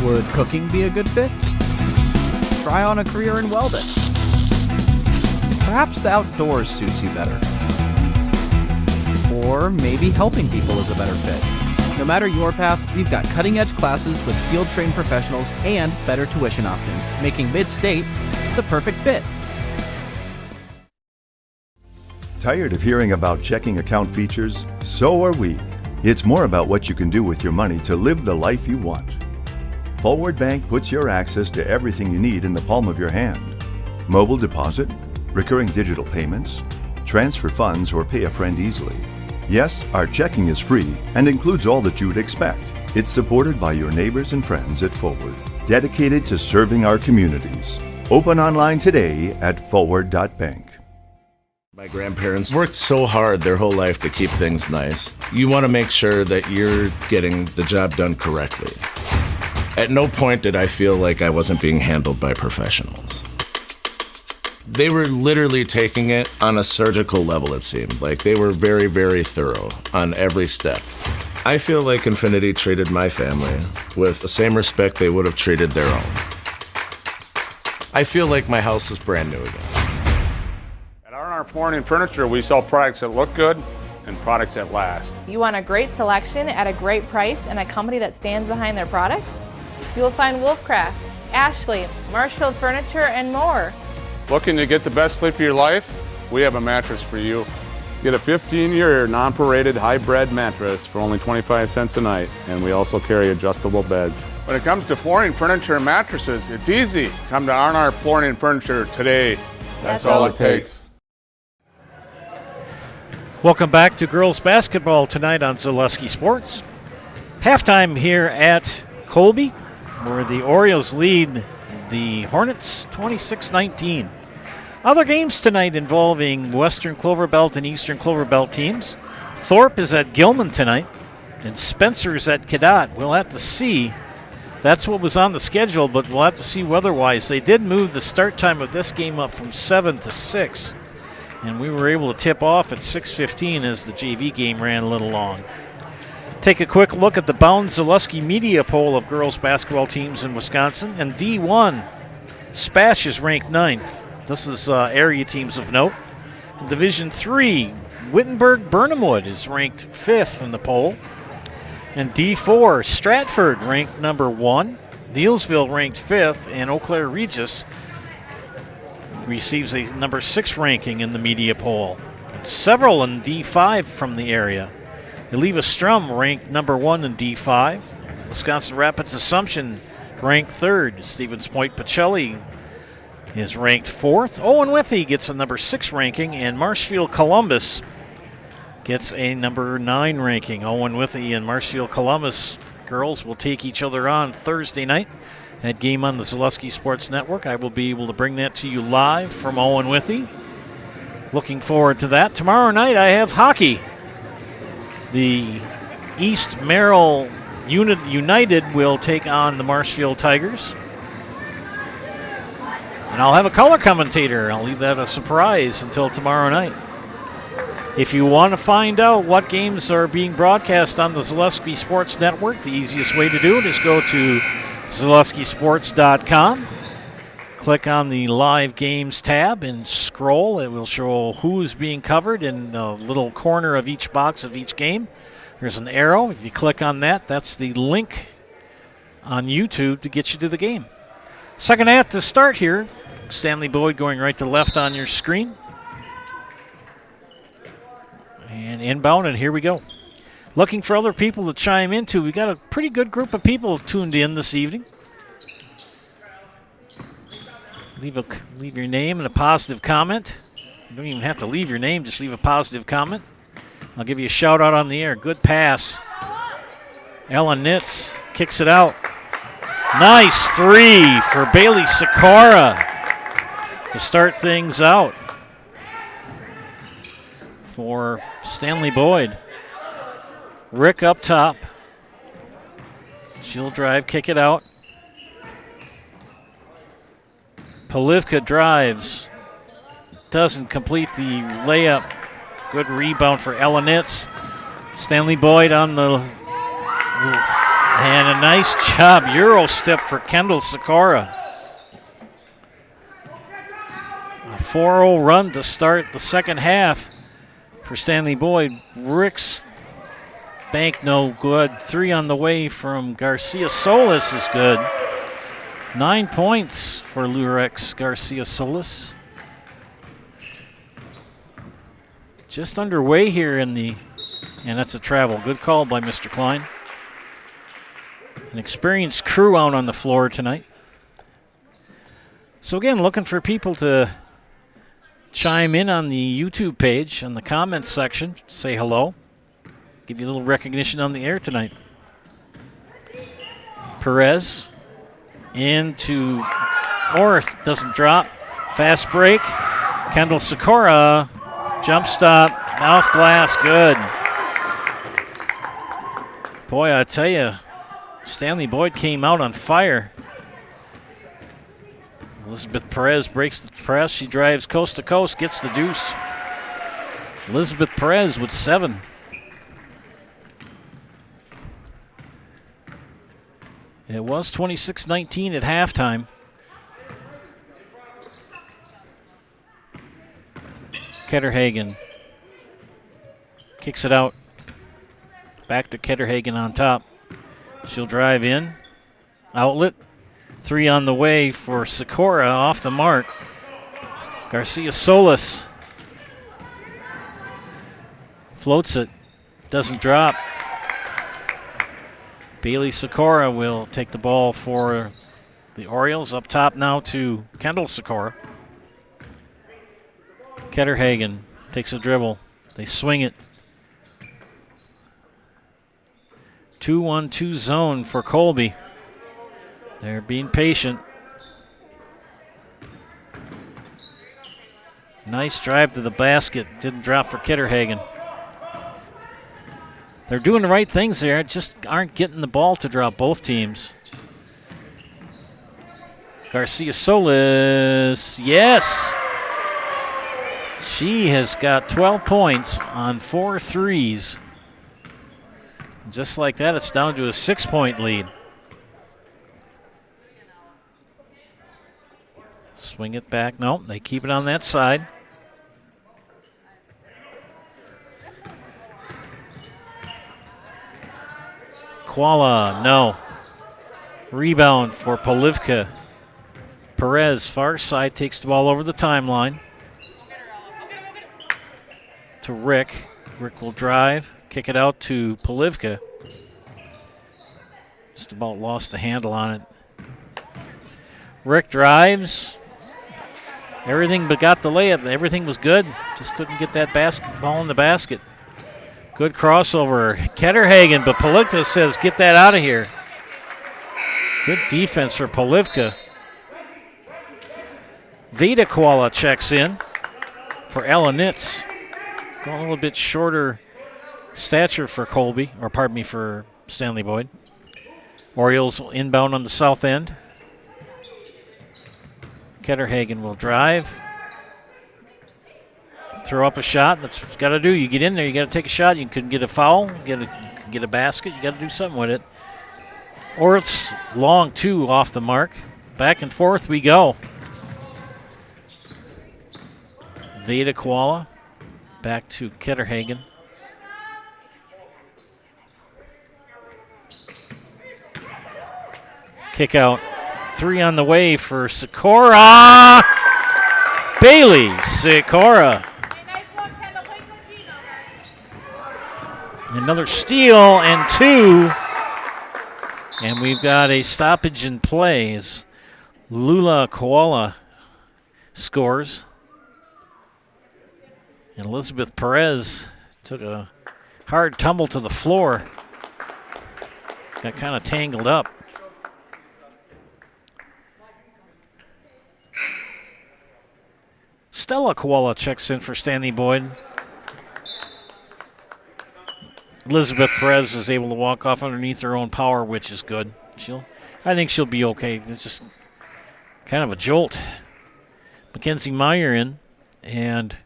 Would cooking be a good fit? Try on a career in welding. Perhaps the outdoors suits you better. Or maybe helping people is a better fit. No matter your path, we've got cutting-edge classes with field-trained professionals and better tuition options, making Mid-State the perfect fit. Tired of hearing about checking account features? So are we. It's more about what you can do with your money to live the life you want. Forward Bank puts your access to everything you need in the palm of your hand. Mobile deposit, recurring digital payments, transfer funds, or pay a friend easily. Yes, our checking is free and includes all that you would expect. It's supported by your neighbors and friends at Forward, dedicated to serving our communities. Open online today at forward.bank. My grandparents worked so hard their whole life to keep things nice. You want to make sure that you're getting the job done correctly. At no point did I feel like I wasn't being handled by professionals. They were literally taking it on a surgical level, it seemed. Like they were very, very thorough on every step. I feel like Infinity treated my family with the same respect they would have treated their own. I feel like my house is brand new again. At R&R Flooring and Furniture, we sell products that look good and products that last. You want a great selection at a great price and a company that stands behind their products? You will find Wolfcraft, Ashley, Marshfield Furniture, and more. Looking to get the best sleep of your life? We have a mattress for you. Get a 15-year non-paraded high-bred mattress for only 25 cents a night, and we also carry adjustable beds. When it comes to flooring, furniture, and mattresses, it's easy. Come to R&R Flooring and Furniture today. That's all it takes. Welcome back to girls basketball tonight on Zaleski Sports. Halftime here at Colby, where the Orioles lead the Hornets 26-19. Other games tonight involving Western Clover Belt and Eastern Clover Belt teams. Thorpe is at Gilman tonight, and Spencer's at Cadott. We'll have to see. That's what was on the schedule, but we'll have to see weather-wise. They did move the start time of this game up from 7 to 6. And we were able to tip off at 6:15 as the JV game ran a little long. Take a quick look at the Bound Zaleski media poll of girls basketball teams in Wisconsin. And D1, Spash is ranked 9th. This is area teams of note. In Division 3, Wittenberg-Burnhamwood is ranked 5th in the poll. And D4, Stratford ranked number 1. Neilsville ranked 5th. And Eau Claire Regis receives a number 6 ranking in the media poll. And several in D5 from the area. Eliva Strum ranked number 1 in D5. Wisconsin Rapids Assumption ranked 3rd. Stevens Point Pacelli is ranked 4th. Owen Withee gets a number 6 ranking, and Marshfield Columbus gets a number 9 ranking. Owen Withee and Marshfield Columbus girls will take each other on Thursday night. That game on the Zaleski Sports Network. I will be able to bring that to you live from Owen Withee. Looking forward to that. Tomorrow night I have hockey. The East Merrill United will take on the Marshfield Tigers. And I'll have a color commentator. I'll leave that a surprise until tomorrow night. If you want to find out what games are being broadcast on the Zaleski Sports Network, the easiest way to do it is go to ZaleskiSports.com. Click on the Live Games tab and scroll. It will show who's being covered in the little corner of each box of each game. There's an arrow. If you click on that, that's the link on YouTube to get you to the game. Second half to start here. Stanley-Boyd going right to left on your screen. And inbound, and here we go. Looking for other people to chime into. We got a pretty good group of people tuned in this evening. Leave your name and a positive comment. You don't even have to leave your name, just leave a positive comment. I'll give you a shout out on the air. Good pass. Ellen Nitz kicks it out. Nice 3 for Bailey Sikora to start things out for Stanley-Boyd. Rick up top. She'll drive, kick it out. Polivka drives. Doesn't complete the layup. Good rebound for Elenitz. Stanley-Boyd on the move. And a nice job. Euro step for Kendall Sikora. A 4-0 run to start the second half for Stanley-Boyd. Rick's bank no good. 3 on the way from Garcia Solis is good. 9 points for Lurex Garcia Solis. Just underway here in the, and that's a travel. Good call by Mr. Klein. An experienced crew out on the floor tonight. So again, looking for people to chime in on the YouTube page, on the comments section, say hello. Give you a little recognition on the air tonight. Perez into Orth, doesn't drop. Fast break. Kendall Sikora, jump stop, mouth glass, good. Boy, I tell you, Stanley-Boyd came out on fire. Elizabeth Perez breaks the press. She drives coast to coast, gets the deuce. Elizabeth Perez with 7. It was 26-19 at halftime. Ketterhagen kicks it out. Back to Ketterhagen on top. She'll drive in. Outlet. 3 on the way for Sikora, off the mark. Garcia Solis floats it. Doesn't drop. Bailey Sikora will take the ball for the Orioles. Up top now to Kendall Sikora. Ketterhagen takes a dribble. They swing it. 2-1-2 zone for Colby. They're being patient. Nice drive to the basket. Didn't drop for Ketterhagen. They're doing the right things there, just aren't getting the ball to drop, both teams. Garcia Solis, yes! She has got 12 points on 4 threes. Just like that, it's down to a 6-point lead. Swing it back. No, they keep it on that side. Koala, no. Rebound for Polivka. Perez, far side, takes the ball over the timeline. To Rick. Rick will drive, kick it out to Polivka. Just about lost the handle on it. Rick drives. Everything but got the layup. Everything was good. Just couldn't get that basketball in the basket. Good crossover. Ketterhagen, but Polivka says, get that out of here. Good defense for Polivka. Vita Koala checks in for Ella Nitz. Going a little bit shorter stature for Colby, or pardon me, for Stanley-Boyd. Orioles inbound on the south end. Ketterhagen will drive. Throw up a shot. That's what you got to do. You get in there, you got to take a shot. You can get a foul, get a basket. You got to do something with it. Or it's long, two, off the mark. Back and forth we go. Vita Koala. Back to Ketterhagen. Kick out. 3 on the way for Sikora. Bailey Sikora. Another steal and 2. And we've got a stoppage in play as Lula Koala scores. And Elizabeth Perez took a hard tumble to the floor. Got kind of tangled up. Stella Koala checks in for Stanley-Boyd. Elizabeth Perez is able to walk off underneath her own power, which is good. I think she'll be okay. It's just kind of a jolt. Mackenzie Meyer in, and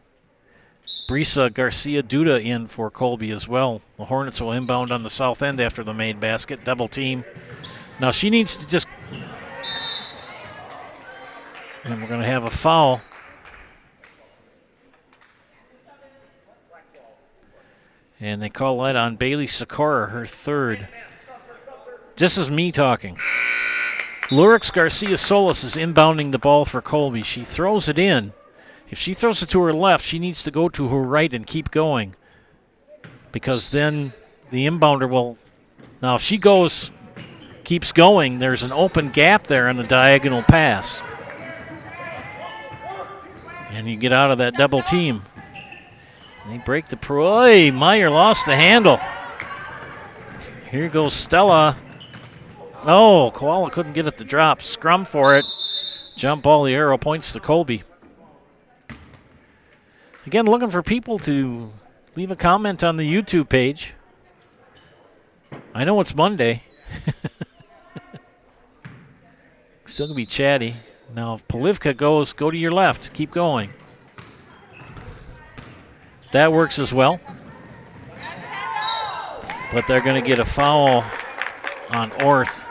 Brisa Garcia Duda in for Colby as well. The Hornets will inbound on the south end after the made basket. Double team. Now she needs to just... And we're going to have a foul. And they call that on Bailey Sikora, her third. This is me talking. Lurix Garcia Solis is inbounding the ball for Colby. She throws it in. If she throws it to her left, she needs to go to her right and keep going. Because then the inbounder will... Now, if she keeps going, there's an open gap there on the diagonal pass. And you get out of that double team. They break the pro. Meyer lost the handle. Here goes Stella. Oh, Koala couldn't get it to drop. Scrum for it. Jump ball, the arrow points to Colby. Again, looking for people to leave a comment on the YouTube page. I know it's Monday. Still going to be chatty. Now, if Polivka goes, go to your left. Keep going. That works as well. But they're going to get a foul on Orth.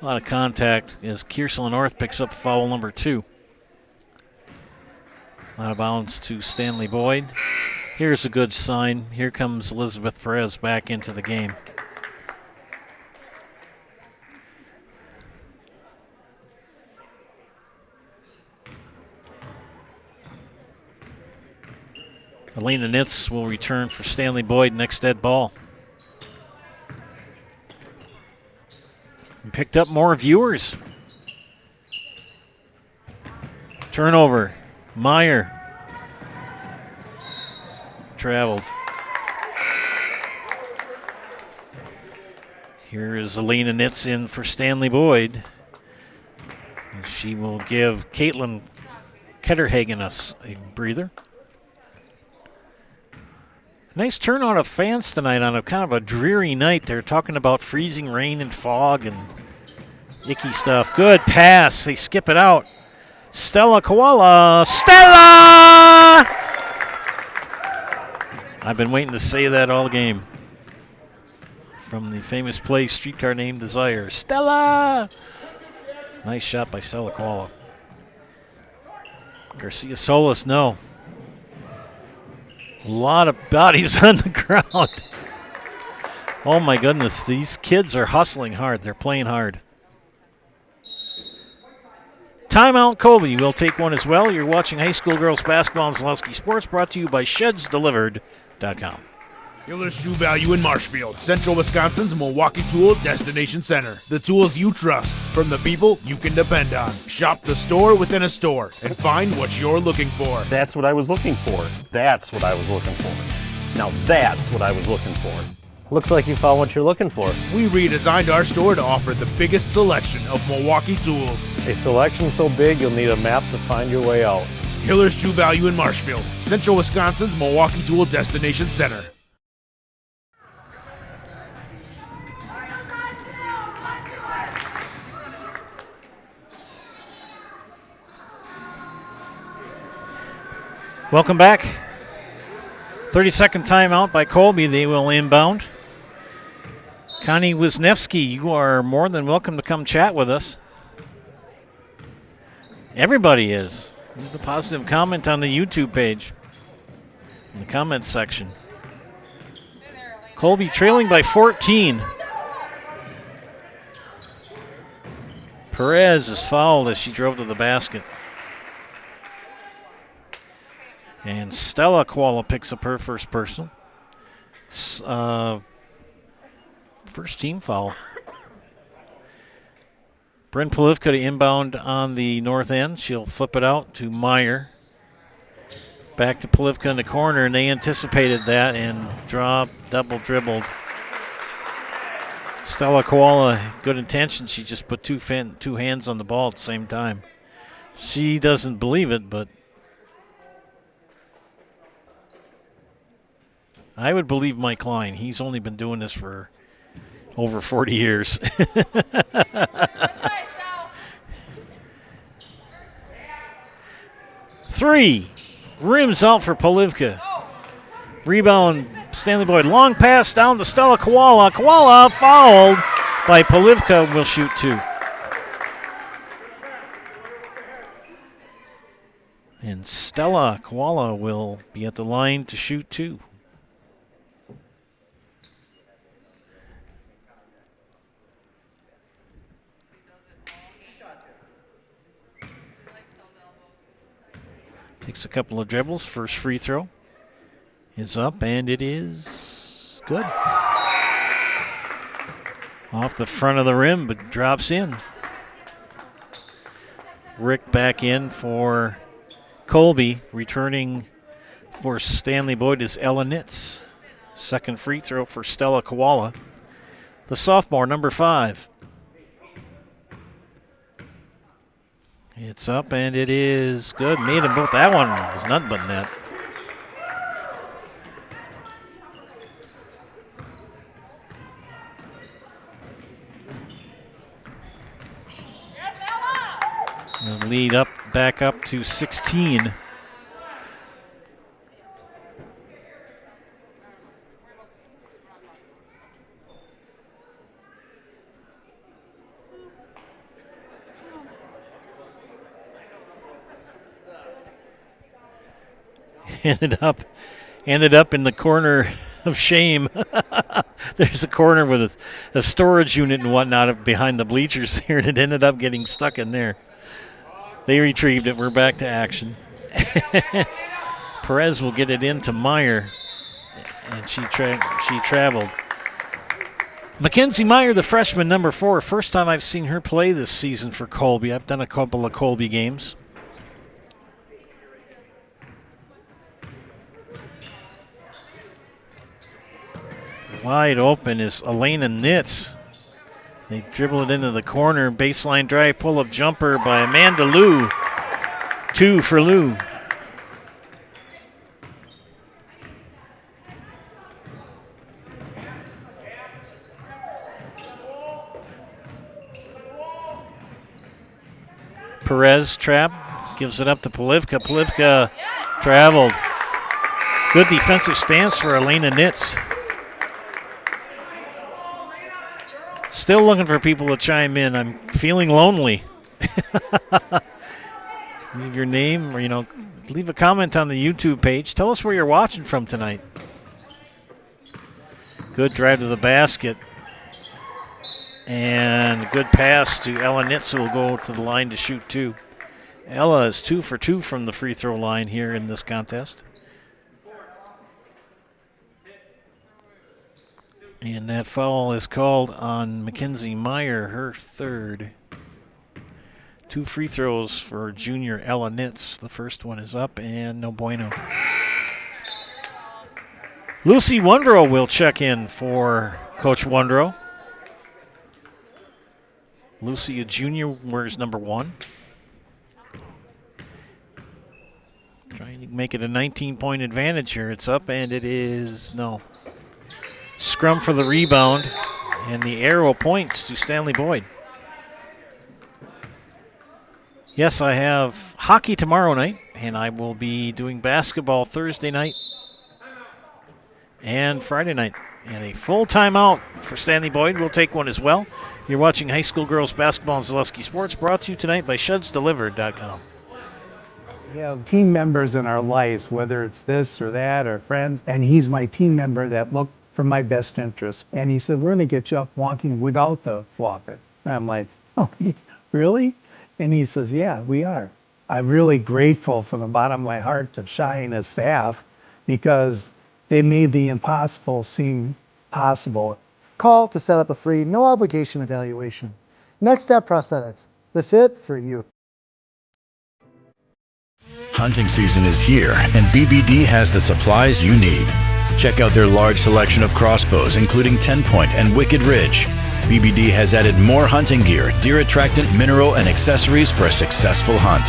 A lot of contact as Kiersel Orth picks up foul number 2. Out of bounds to Stanley-Boyd. Here's a good sign. Here comes Elizabeth Perez back into the game. Alina Nitz will return for Stanley-Boyd next dead ball. And picked up more viewers. Turnover. Meyer. Traveled. Here is Alina Nitz in for Stanley-Boyd. She will give Caitlin Ketterhagen a breather. Nice turnout of fans tonight on a kind of a dreary night. They're talking about freezing rain and fog and icky stuff. Good pass. They skip it out. Stella Koala. Stella! I've been waiting to say that all game. From the famous play, Streetcar Named Desire. Stella! Nice shot by Stella Koala. Garcia Solis, no. A lot of bodies on the ground. Oh my goodness, these kids are hustling hard. They're playing hard. Timeout, Colby will take one as well. You're watching high school girls basketball on Zalewski Sports, brought to you by ShedsDelivered.com. Hiller's True Value in Marshfield, Central Wisconsin's Milwaukee Tool Destination Center. The tools you trust from the people you can depend on. Shop the store within a store and find what you're looking for. That's what I was looking for. That's what I was looking for. Now that's what I was looking for. Looks like you found what you're looking for. We redesigned our store to offer the biggest selection of Milwaukee tools. A selection so big you'll need a map to find your way out. Hiller's True Value in Marshfield, Central Wisconsin's Milwaukee Tool Destination Center. Welcome back. 30-second timeout by Colby. They will inbound. Connie Wisniewski, you are more than welcome to come chat with us. Everybody is. Leave a positive comment on the YouTube page in the comments section. Colby trailing by 14. Perez is fouled as she drove to the basket. And Stella Koala picks up her first personal. First team foul. Bryn Polivka to inbound on the north end. She'll flip it out to Meyer. Back to Polivka in the corner, and they anticipated that and double dribbled. Stella Koala, good intention. She just put two hands on the ball at the same time. She doesn't believe it, but I would believe Mike Klein. He's only been doing this for over 40 years. Three. Rims out for Polivka. Rebound, Stanley-Boyd. Long pass down to Stella Koala. Koala fouled by Polivka. Will shoot two. And Stella Koala will be at the line to shoot two. Takes a couple of dribbles. First free throw is up, and it is good. Off the front of the rim, but drops in. Rick back in for Colby. Returning for Stanley-Boyd is Ella Nitz. Second free throw for Stella Koala, the sophomore, number 5. It's up, and it is good. Made them both. That one was nothing but net. The lead back up to 16. Ended up in the corner of shame. There's a corner with a storage unit and whatnot behind the bleachers here, and it ended up getting stuck in there. They retrieved it. We're back to action. Perez will get it into Meyer, and she traveled. Mackenzie Meyer, the freshman, number 4. First time I've seen her play this season for Colby. I've done a couple of Colby games. Wide open is Elena Nitz. They dribble it into the corner. Baseline drive, pull-up jumper by Amanda Liu. 2 for Liu. Perez trap. gives it up to Polivka. Polivka traveled. Good defensive stance for Elena Nitz. Still looking for people to chime in. I'm feeling lonely. Leave your name or, leave a comment on the YouTube page. Tell us where you're watching from tonight. Good drive to the basket. And a good pass to Ella Nitz, who will go to the line to shoot two. Ella is 2 for 2 from the free throw line here in this contest. And that foul is called on Mackenzie Meyer, her third. 2 free throws for junior Ella Nitz. The first one is up and no bueno. Lucy Wondrow will check in for Coach Wondrow. Lucy, a junior, wears number 1. Trying to make it a 19-point advantage here. It's up and it is no. Scrum for the rebound, and the arrow points to Stanley-Boyd. Yes, I have hockey tomorrow night, and I will be doing basketball Thursday night and Friday night. And a full timeout for Stanley-Boyd. We'll take one as well. You're watching high school girls basketball on Zaleski Sports, brought to you tonight by ShudsDelivered.com. We have team members in our lives, whether it's this or that or friends, and he's my team member that looked for my best interest. And he said, we're going to get you up walking without the walker. And I'm like, oh, really? And he says, yeah, we are. I'm really grateful from the bottom of my heart to Shai and his staff because they made the impossible seem possible. Call to set up a free, no obligation evaluation. Next Step Prosthetics, the fit for you. Hunting season is here, and BBD has the supplies you need. Check out their large selection of crossbows, including 10-point and Wicked Ridge. BBD has added more hunting gear, deer attractant, mineral, and accessories for a successful hunt.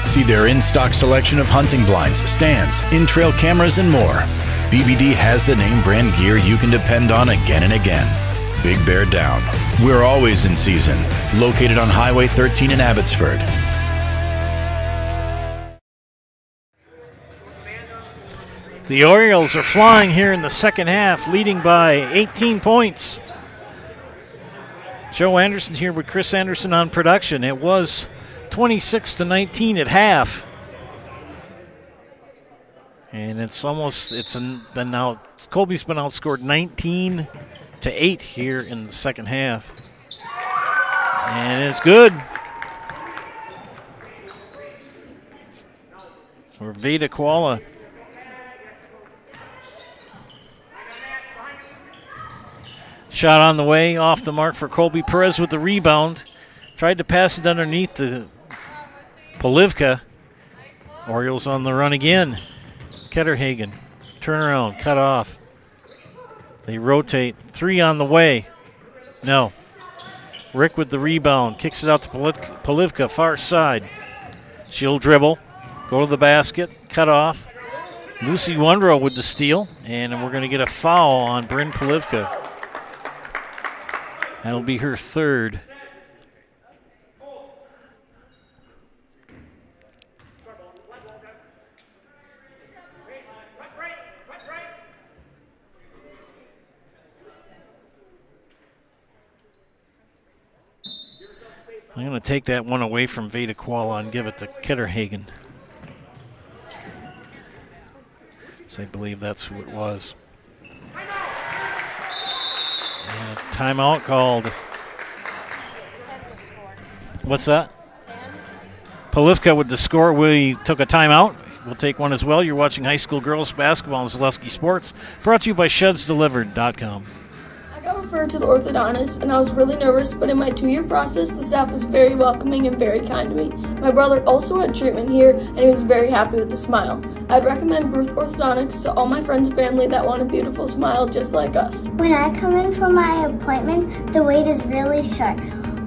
See their in-stock selection of hunting blinds, stands, in-trail cameras, and more. BBD has the name brand gear you can depend on again and again. Big Bear Down. We're always in season. Located on Highway 13 in Abbotsford. The Orioles are flying here in the second half, leading by 18 points. Joe Anderson here with Chris Anderson on production. It was 26-19 at half. And Colby's been outscored 19-8 here in the second half. And it's good. For Veda Koala. Shot on the way, off the mark for Colby. Perez with the rebound. Tried to pass it underneath to Polivka. Orioles on the run again. Ketterhagen, turnaround, cut off. They rotate. 3 on the way. No. Rick with the rebound. Kicks it out to Polivka, far side. She'll dribble. Go to the basket. Cut off. Lucy Wondrow with the steal. And we're going to get a foul on Bryn Polivka. That'll be her third. I'm going to take that one away from Veda Koala and give it to Ketterhagen. So I believe that's who it was. And a timeout called. What's that? Polivka with the score. We took a timeout. We'll take one as well. You're watching high school girls basketball on Zaleski Sports. Brought to you by ShudsDelivered.com. I got referred to the orthodontist, and I was really nervous, but in my 2-year process, the staff was very welcoming and very kind to me. My brother also had treatment here, and he was very happy with the smile. I'd recommend Bruce Orthodontics to all my friends and family that want a beautiful smile just like us. When I come in for my appointment, the wait is really short.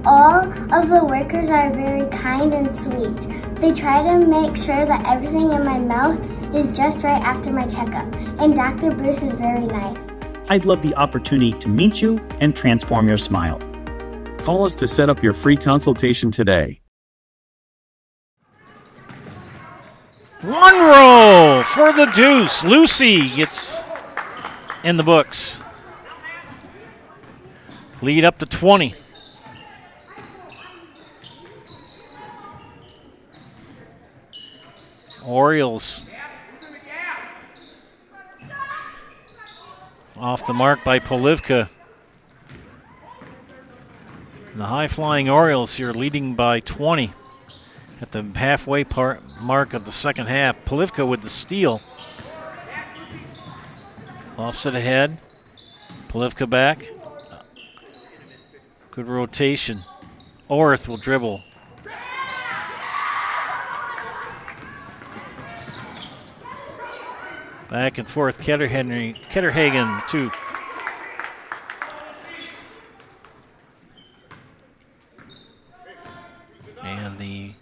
All of the workers are very kind and sweet. They try to make sure that everything in my mouth is just right after my checkup, and Dr. Bruce is very nice. I'd love the opportunity to meet you and transform your smile. Call us to set up your free consultation today. One roll for the deuce. Lucy gets in the books. Lead up to 20. Orioles off the mark by Polivka. And the high-flying Orioles here leading by 20 at the halfway mark of the second half. Polivka with the steal. Offset ahead. Polivka back. Good rotation. Orth will dribble. Back and forth. Ketterhagen, 2. And the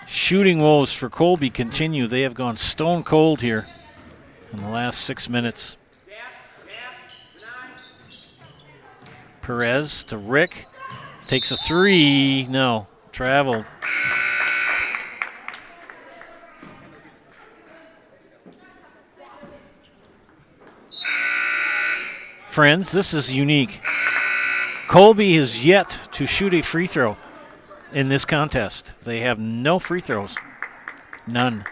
shooting woes for Colby continue. They have gone stone cold here in the last 6 minutes. Perez to Rick. Takes a 3. No. Travel. Friends, this is unique. Colby has yet to shoot a free throw in this contest. They have no free throws. None.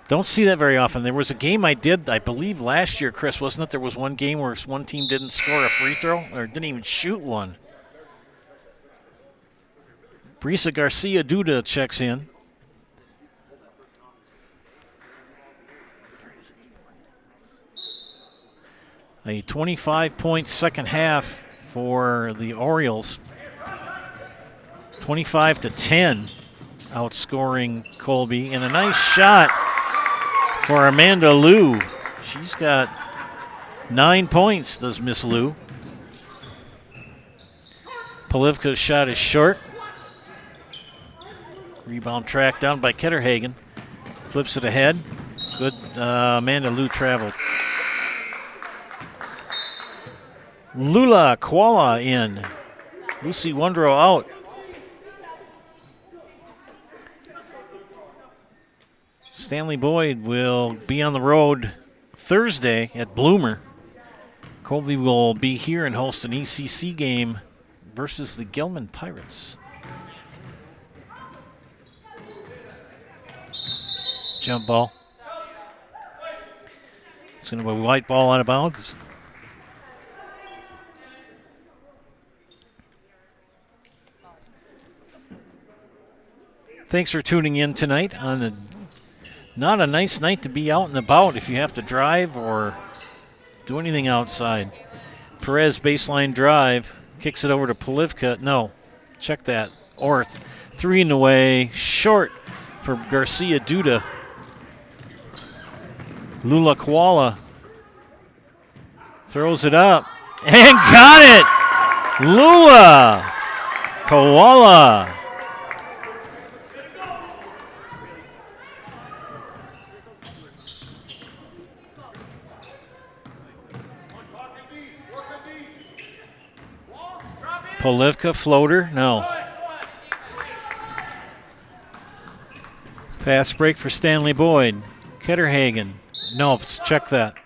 Don't see that very often. There was a game I did, I believe, last year, Chris, wasn't it? There was one game where one team didn't score a free throw or didn't even shoot one. Brisa Garcia Duda checks in. A 25-point second half for the Orioles. 25-10, outscoring Colby. And a nice shot for Amanda Liu. She's got 9 points, does Miss Liu. Polivka's shot is short. Rebound tracked down by Ketterhagen. Flips it ahead. Good, Amanda Liu traveled. Lula Koala in. Lucy Wondrow out. Stanley-Boyd will be on the road Thursday at Bloomer. Colby will be here and host an ECC game versus the Gilman Pirates. Jump ball. It's going to be a white ball out of bounds. Thanks for tuning in tonight on not a nice night to be out and about if you have to drive or do anything outside. Perez baseline drive, kicks it over to Polivka. No, check that. Orth, 3 in the way, short for Garcia Duda. Lula Koala throws it up and got it. Lula Koala. Polivka floater, no. Fast break for Stanley-Boyd. Ketterhagen, no, check that.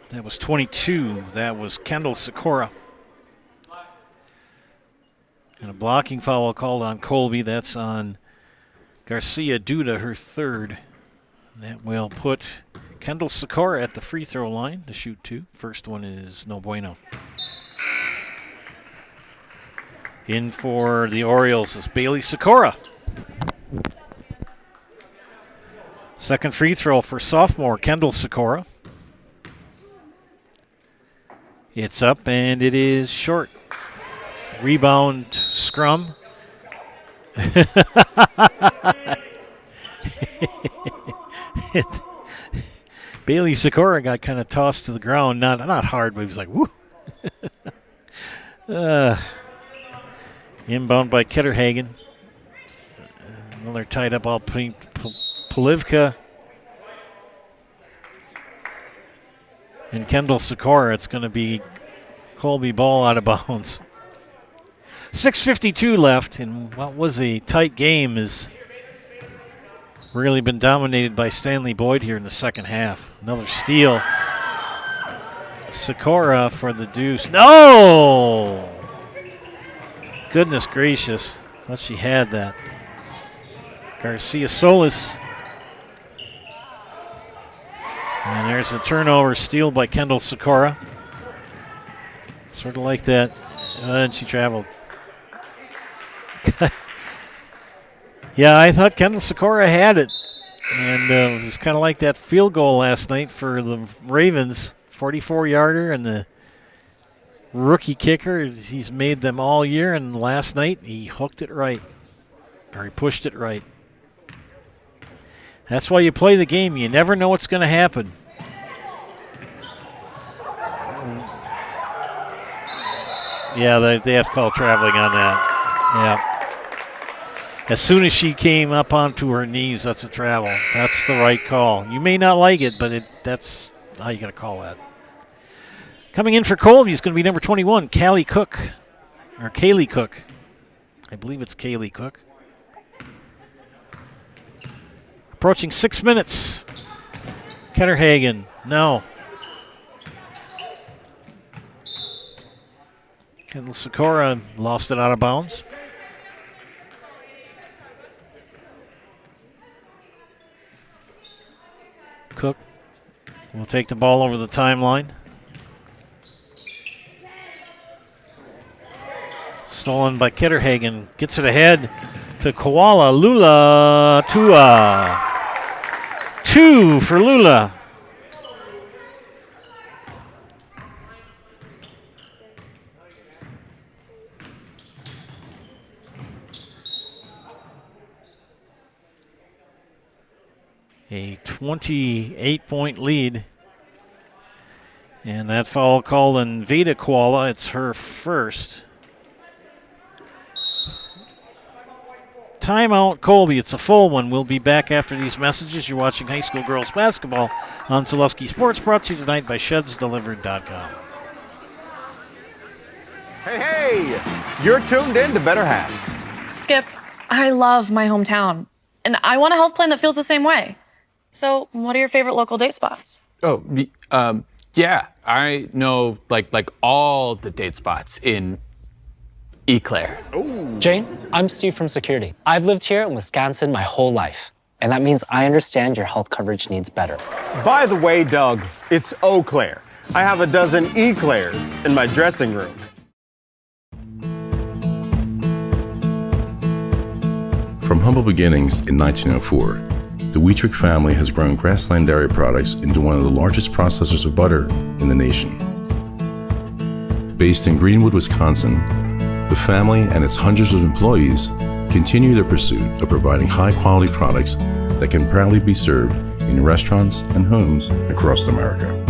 That was 22. That was Kendall Sikora. And a blocking foul called on Colby. That's on Garcia Duda, her 3rd. That will put Kendall Sikora at the free throw line to shoot 2. First one is no bueno. In for the Orioles is Bailey Sikora. Second free throw for sophomore Kendall Sikora. It's up and it is short. Rebound scrum. Bailey Sikora got kind of tossed to the ground. Not hard, but he was like, whoo. Inbound by Ketterhagen. Another tied up ball between Polivka and Kendall Sikora. It's going to be Colby ball out of bounds. 6:52 left, and what was a tight game is really been dominated by Stanley-Boyd here in the second half. Another steal. Sikora for the deuce. No! Goodness gracious. Thought she had that. Garcia Solis. And there's a turnover, steal by Kendall Sikora. Sort of like that. And she traveled. Yeah, I thought Kendall Sikora had it. And it was kind of like that field goal last night for the Ravens. 44-yarder, and the rookie kicker, he's made them all year, and last night he hooked it right. Or he pushed it right. That's why you play the game. You never know what's going to happen. Yeah, they have to call traveling on that. Yeah. As soon as she came up onto her knees, that's a travel. That's the right call. You may not like it, but that's how you got to call that. Coming in for Colby is going to be number 21, Kaylee Cook. Or Kaylee Cook. I believe it's Kaylee Cook. Approaching 6 minutes. Ketterhagen, no. Kendall Sikora lost it out of bounds. Cook will take the ball over the timeline. Stolen by Ketterhagen. Gets it ahead to Koala. Lula Tua. 2 for Lula. A 28-point lead. And that foul called on Veda Koala. It's her first. Timeout, Colby. It's a full one. We'll be back after these messages. You're watching high school girls basketball on Zaleski Sports, brought to you tonight by ShedsDelivered.com. Hey, you're tuned in to Better Halves. Skip, I love my hometown, and I want a health plan that feels the same way. So, what are your favorite local date spots? Oh, yeah, I know like all the date spots in Eau Claire. Jane, I'm Steve from security. I've lived here in Wisconsin my whole life, and that means I understand your health coverage needs better. By the way, Doug, it's Eau Claire. I have a dozen Eclairs in my dressing room. From humble beginnings in 1904, the Wheatrick family has grown Grassland Dairy Products into one of the largest processors of butter in the nation. Based in Greenwood, Wisconsin, the family and its hundreds of employees continue their pursuit of providing high-quality products that can proudly be served in restaurants and homes across America.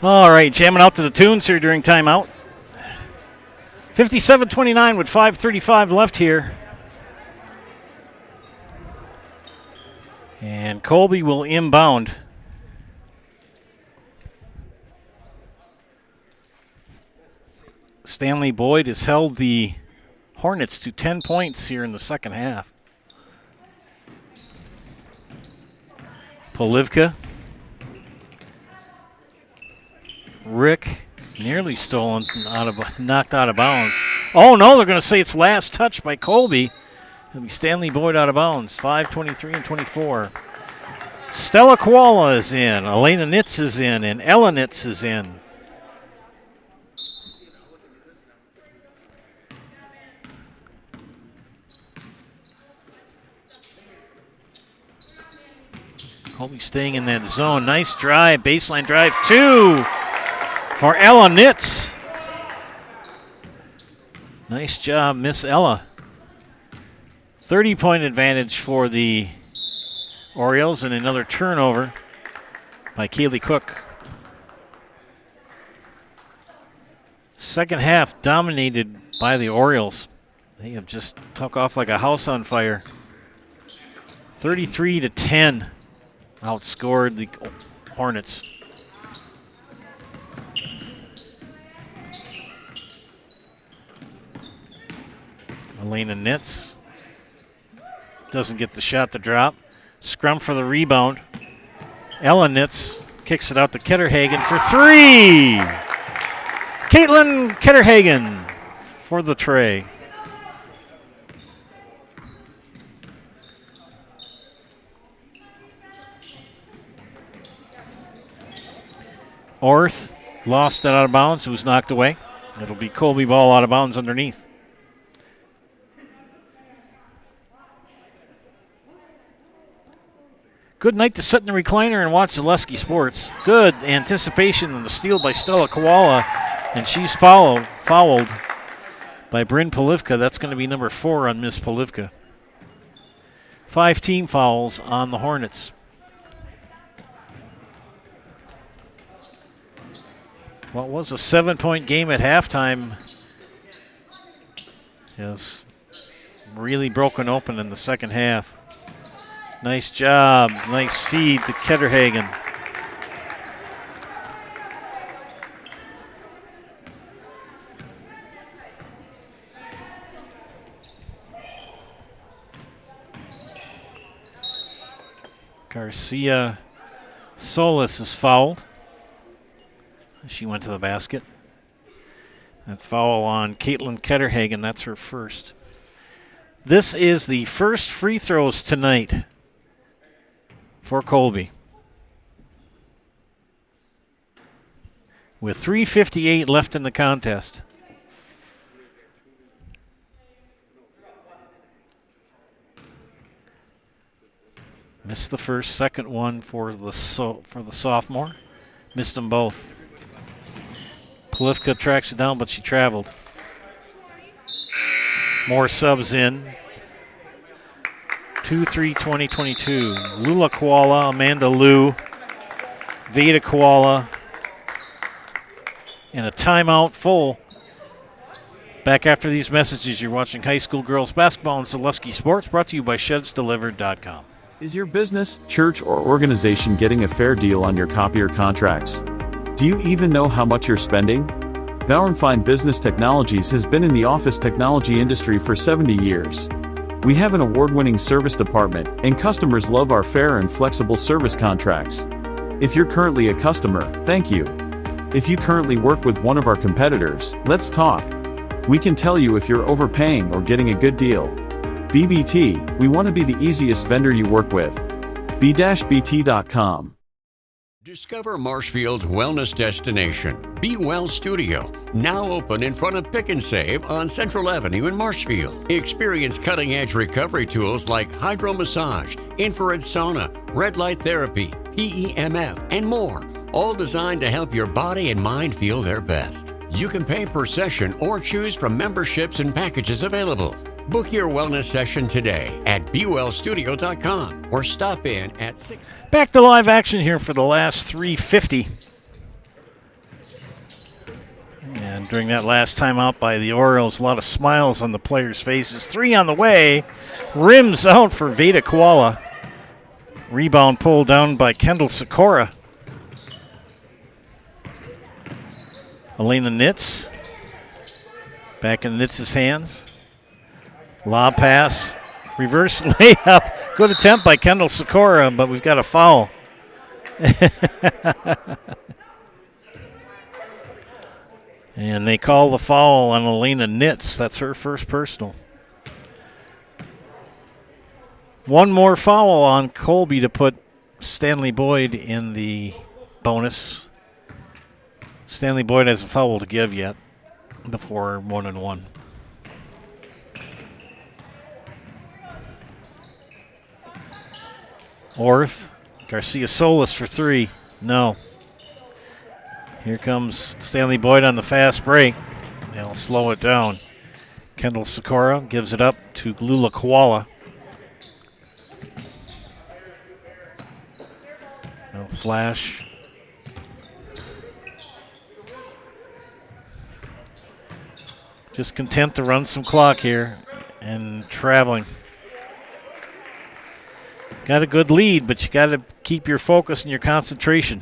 All right, jamming out to the tunes here during timeout. 57-29 with 5:35 left here. And Colby will inbound. Stanley-Boyd has held the Hornets to 10 points here in the second half. Polivka. Rick nearly stolen, knocked out of bounds. Oh, no, they're going to say it's last touch by Colby. It'll be Stanley-Boyd out of bounds, 5:23 and 24. Stella Koala is in, Elena Nitz is in, and Ella Nitz is in. Colby staying in that zone. Nice drive, baseline drive, 2 for Ella Nitz. Nice job, Miss Ella. 30-point advantage for the Orioles, and another turnover by Kaylee Cook. Second half dominated by the Orioles. They have just took off like a house on fire. 33-10. Outscored the Hornets. Elena Nitz doesn't get the shot to drop. Scrum for the rebound. Ella Nitz kicks it out to Ketterhagen for three. Caitlin Ketterhagen for the tray. Orth lost it out of bounds. It was knocked away. It'll be Colby ball out of bounds underneath. Good night to sit in the recliner and watch Zaleski Sports. Good anticipation in the steal by Stella Koala, and she's fouled by Bryn Polivka. That's going to be number 4 on Miss Polivka. 5 team fouls on the Hornets. What was a 7-point game at halftime has really broken open in the second half. Nice job. Nice feed to Ketterhagen. Garcia Solis is fouled. She went to the basket. That foul on Caitlin Ketterhagen, that's her first. This is the first free throws tonight for Colby. With 3:58 left in the contest. Missed the first, second one for the sophomore. Missed them both. Polivka tracks it down, but she traveled. More subs in. 2-3-20-22. Lula Koala, Amanda Liu, Veda Koala, and a timeout full. Back after these messages, you're watching high school girls basketball and Zaleski Sports, brought to you by ShedsDelivered.com. Is your business, church, or organization getting a fair deal on your copier contracts? Do you even know how much you're spending? Bauer & Fine Business Technologies has been in the office technology industry for 70 years. We have an award-winning service department, and customers love our fair and flexible service contracts. If you're currently a customer, thank you. If you currently work with one of our competitors, let's talk. We can tell you if you're overpaying or getting a good deal. BBT, we want to be the easiest vendor you work with. b-bt.com. Discover Marshfield's wellness destination, Be Well Studio, now open in front of Pick and Save on Central Avenue in Marshfield. Experience cutting-edge recovery tools like hydromassage, infrared sauna, red light therapy, PEMF, and more, all designed to help your body and mind feel their best. You can pay per session or choose from memberships and packages available. Book your wellness session today at BeWellStudio.com or stop in at 6. Back to live action here for the last 3:50. And during that last timeout by the Orioles, a lot of smiles on the players' faces. 3 on the way. Rims out for Veda Koala. Rebound pulled down by Kendall Sikora. Elena Nitz. Back in Nitz's hands. Lob pass. Reverse layup. Good attempt by Kendall Sikora, but we've got a foul. And they call the foul on Elena Nitz. That's her first personal. One more foul on Colby to put Stanley-Boyd in the bonus. Stanley-Boyd has a foul to give yet before 1-1. Orth, Garcia Solis for 3. No. Here comes Stanley-Boyd on the fast break. They'll slow it down. Kendall Sikora gives it up to Lula Koala. No flash. Just content to run some clock here and traveling. Got a good lead, but you got to keep your focus and your concentration.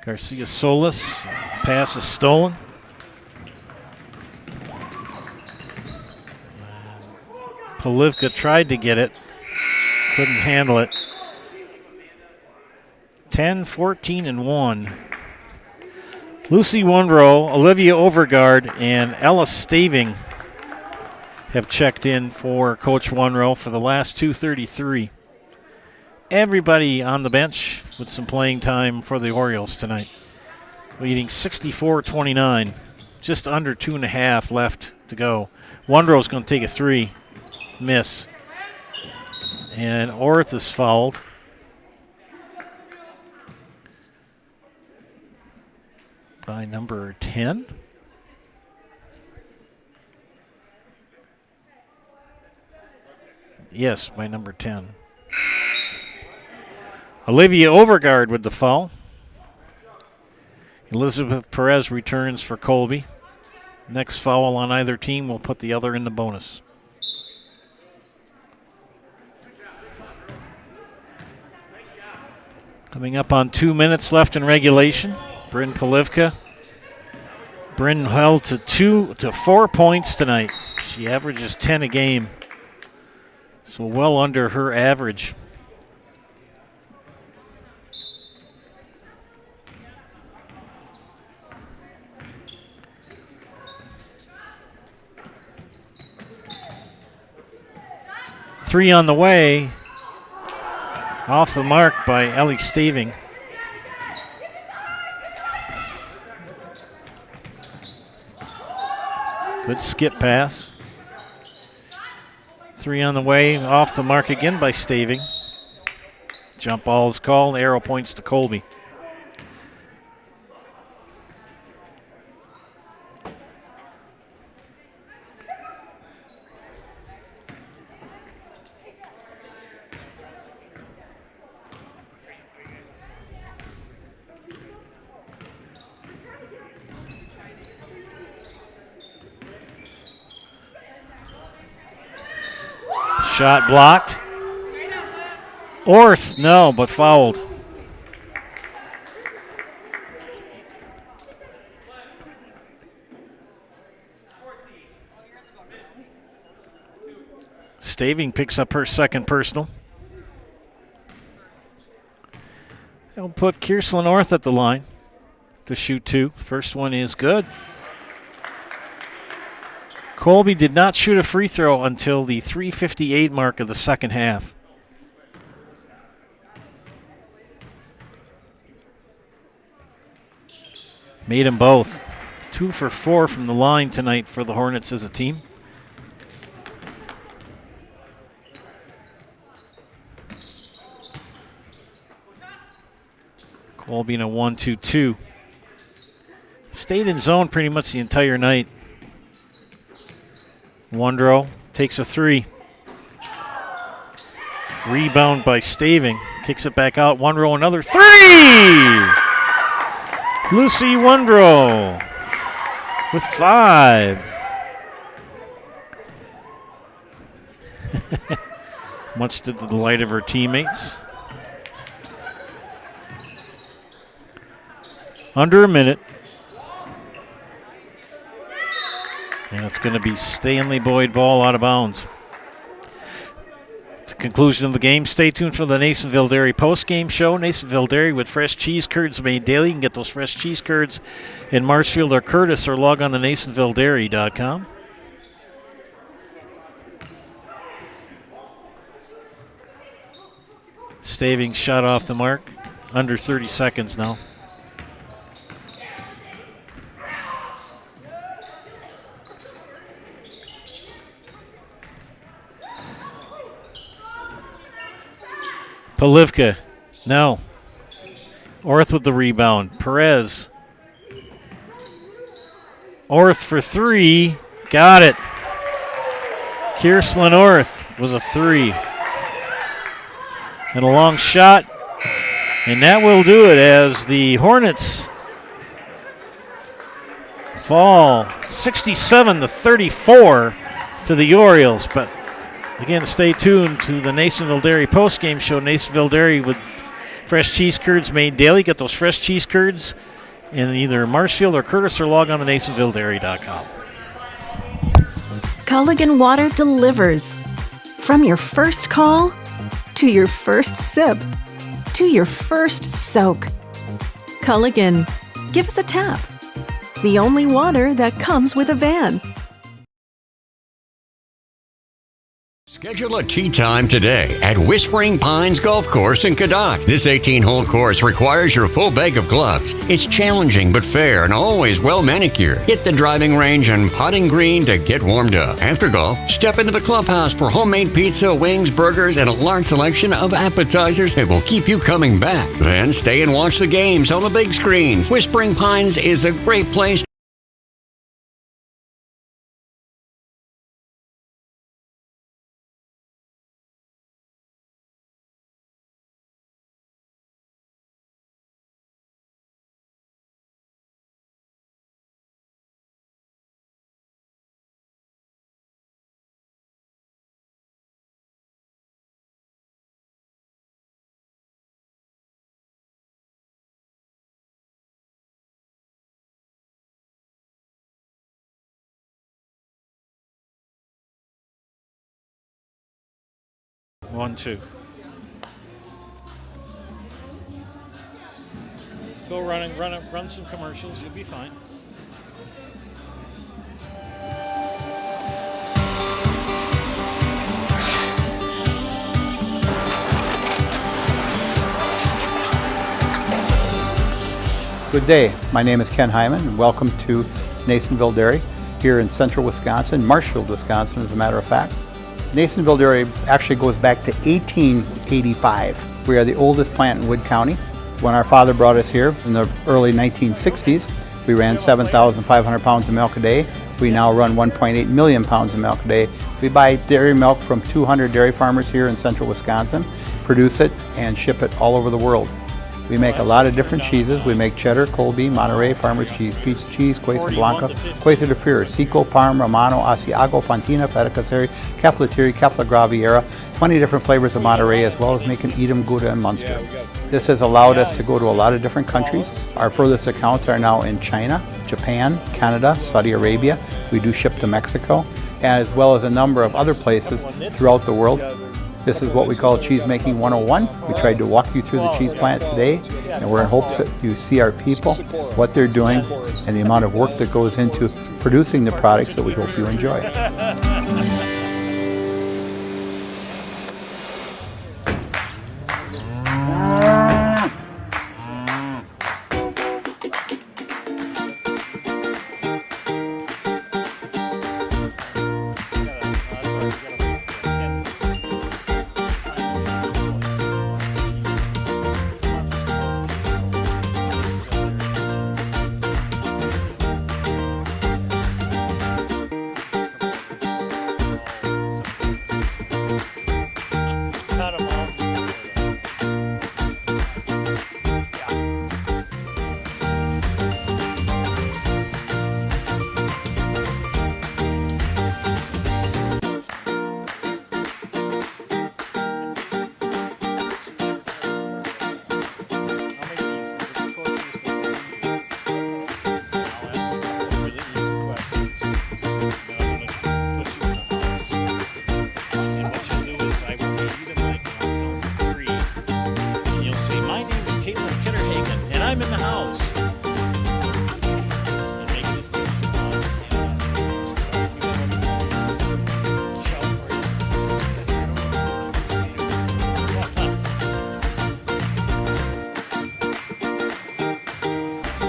Garcia Solis, pass is stolen. Polivka tried to get it, couldn't handle it. 10, 14, and 1. Lucy Wondrow, Olivia Overgaard, and Ella Staving have checked in for Coach Wondrow for the last 2:33. Everybody on the bench with some playing time for the Orioles tonight. Leading 64-29. Just under 2.5 left to go. Wondrow's going to take a 3. Miss. And Orth is fouled. By number 10. Yes, by number 10. Olivia Overgaard with the foul. Elizabeth Perez returns for Colby. Next foul on either team will put the other in the bonus. Coming up on 2 minutes left in regulation. Bryn Polivka. Bryn held to 4 points tonight. She averages 10 a game. So well under her average. Three on the way. Off the mark by Ellie Staving. Good skip pass. Three on the way, off the mark again by Staving. Jump ball is called, arrow points to Colby. Shot blocked. Orth, no, but fouled. Staving picks up her second personal. They'll put Kierslyn Orth at the line to shoot 2. First one is good. Colby did not shoot a free throw until the 3:58 mark of the second half. Made them both. 2 for 4 from the line tonight for the Hornets as a team. Colby in a 1-2-2. Stayed in zone pretty much the entire night. Wondrow takes a 3. Rebound by Staving. Kicks it back out. Wondrow another 3! Lucy Wondrow with 5. Much to the delight of her teammates. Under a minute. And it's going to be Stanley-Boyd ball out of bounds. At the conclusion of the game, stay tuned for the Nasonville Dairy post-game show. Nasonville Dairy with fresh cheese curds made daily. You can get those fresh cheese curds in Marshfield or Curtis, or log on to NasonvilleDairy.com. Staving shot off the mark. Under 30 seconds now. Polivka, no. Orth with the rebound. Perez. Orth for 3. Got it. Kierslyn Orth with a 3. And a long shot. And that will do it as the Hornets fall 67-34 to the Orioles. But again, stay tuned to the Nasonville Dairy postgame show. Nasonville Dairy with fresh cheese curds made daily. Get those fresh cheese curds in either Marshfield or Curtis, or log on to NasonvilleDairy.com. Culligan Water delivers. From your first call, to your first sip, to your first soak. Culligan, give us a tap. The only water that comes with a van. Schedule a tee time today at Whispering Pines Golf Course in Cadoc. This 18-hole course requires your full bag of gloves. It's challenging but fair and always well manicured. Hit the driving range and putting green to get warmed up. After golf, step into the clubhouse for homemade pizza, wings, burgers, and a large selection of appetizers that will keep you coming back. Then stay and watch the games on the big screens. Whispering Pines is a great place. One, two. Go run some commercials. You'll be fine. Good day. My name is Ken Hyman, and welcome to Nasonville Dairy here in central Wisconsin, Marshfield, Wisconsin, as a matter of fact. Nasonville Dairy actually goes back to 1885. We are the oldest plant in Wood County. When our father brought us here in the early 1960s, we ran 7,500 pounds of milk a day. We now run 1.8 million pounds of milk a day. We buy dairy milk from 200 dairy farmers here in central Wisconsin, produce it, and ship it all over the world. We make a lot of different cheeses. We make cheddar, Colby, Monterey, Farmer's Cheese, Pizza Cheese, Quesa Blanca, Quesa de Freer, Seco, Parm, Romano, Asiago, Fontina, Feta Caseri, Caflatiri, Cafla Graviera, 20 different flavors of Monterey, as well as making Edam, Gouda, and Munster. This has allowed us to go to a lot of different countries. Our furthest accounts are now in China, Japan, Canada, Saudi Arabia. We do ship to Mexico, as well as a number of other places throughout the world. This is what we call Cheese Making 101. We tried to walk you through the cheese plant today, and we're in hopes that you see our people, what they're doing, and the amount of work that goes into producing the products that we hope you enjoy. I'm in the house.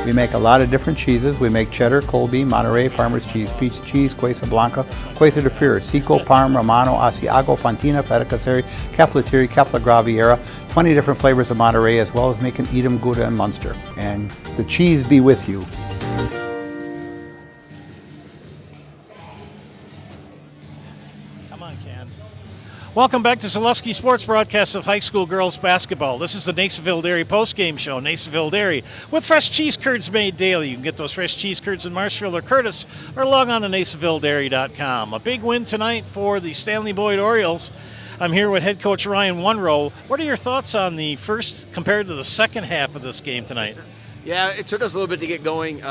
We make a lot of different cheeses. We make cheddar, Colby, Monterey, Farmer's Cheese, Pizza Cheese, Quesa Blanca, Quesa de Freer, Seco, Parm, Romano, Asiago, Fontina, Feta Caseri, Caflatiri, Cafla Graviera, 20 different flavors of Monterey, as well as making Edam, Gouda, and Munster. And the cheese be with you. Welcome back to Zaleski Sports broadcast of high school girls basketball. This is the Nasonville Dairy postgame show. Nasonville Dairy with fresh cheese curds made daily. You can get those fresh cheese curds in Marshfield or Curtis or log on to NasonvilleDairy.com. A big win tonight for the Stanley-Boyd Orioles. I'm here with head coach Ryan Wunrow. What are your thoughts on the first compared to the second half of this game tonight? Yeah, it took us a little bit to get going.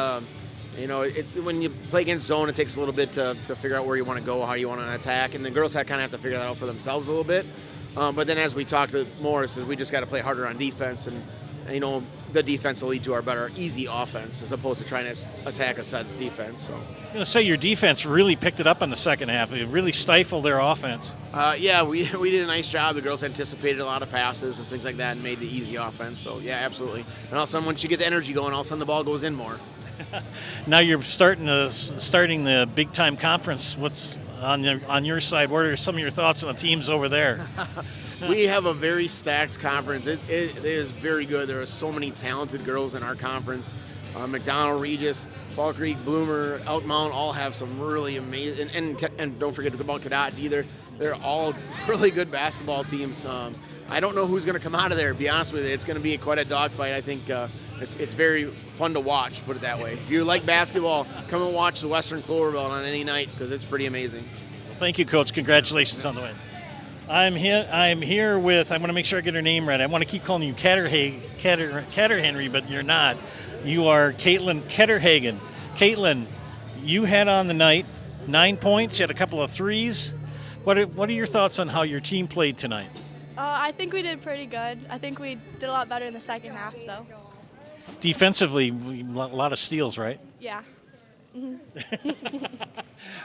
When you play against zone, it takes a little bit to figure out where you want to go, how you want to attack, and the girls kind of have to figure that out for themselves a little bit. But then as we talked to Morris, we just got to play harder on defense, and the defense will lead to our better easy offense as opposed to trying to attack a set defense. So I was going to say your defense really picked it up in the second half. It really stifled their offense. We did a nice job. The girls anticipated a lot of passes and things like that and made the easy offense. So, yeah, absolutely. And all of a sudden, once you get the energy going, all of a sudden the ball goes in more. Now you're starting the big-time conference. What's on your side? What are some of your thoughts on the teams over there? We have a very stacked conference. It is very good. There are so many talented girls in our conference. McDonald, Regis, Fall Creek, Bloomer, Outmount all have some really amazing, and don't forget about Cadott either. They're all really good basketball teams. I don't know who's going to come out of there, to be honest with you. It's going to be quite a dogfight. I think it's very fun to watch, put it that way. If you like basketball, come and watch the Western Cloverville on any night because it's pretty amazing. Well, thank you, Coach. Congratulations on the win. I'm here with, I want to make sure I get her name right. I want to keep calling you Catterhenry, but you're not. You are Caitlin Ketterhagen. Caitlin, you had on the night 9 points. You had a couple of threes. What are your thoughts on how your team played tonight? I think we did pretty good. I think we did a lot better in the second half, though. Defensively, a lot of steals, right? Yeah.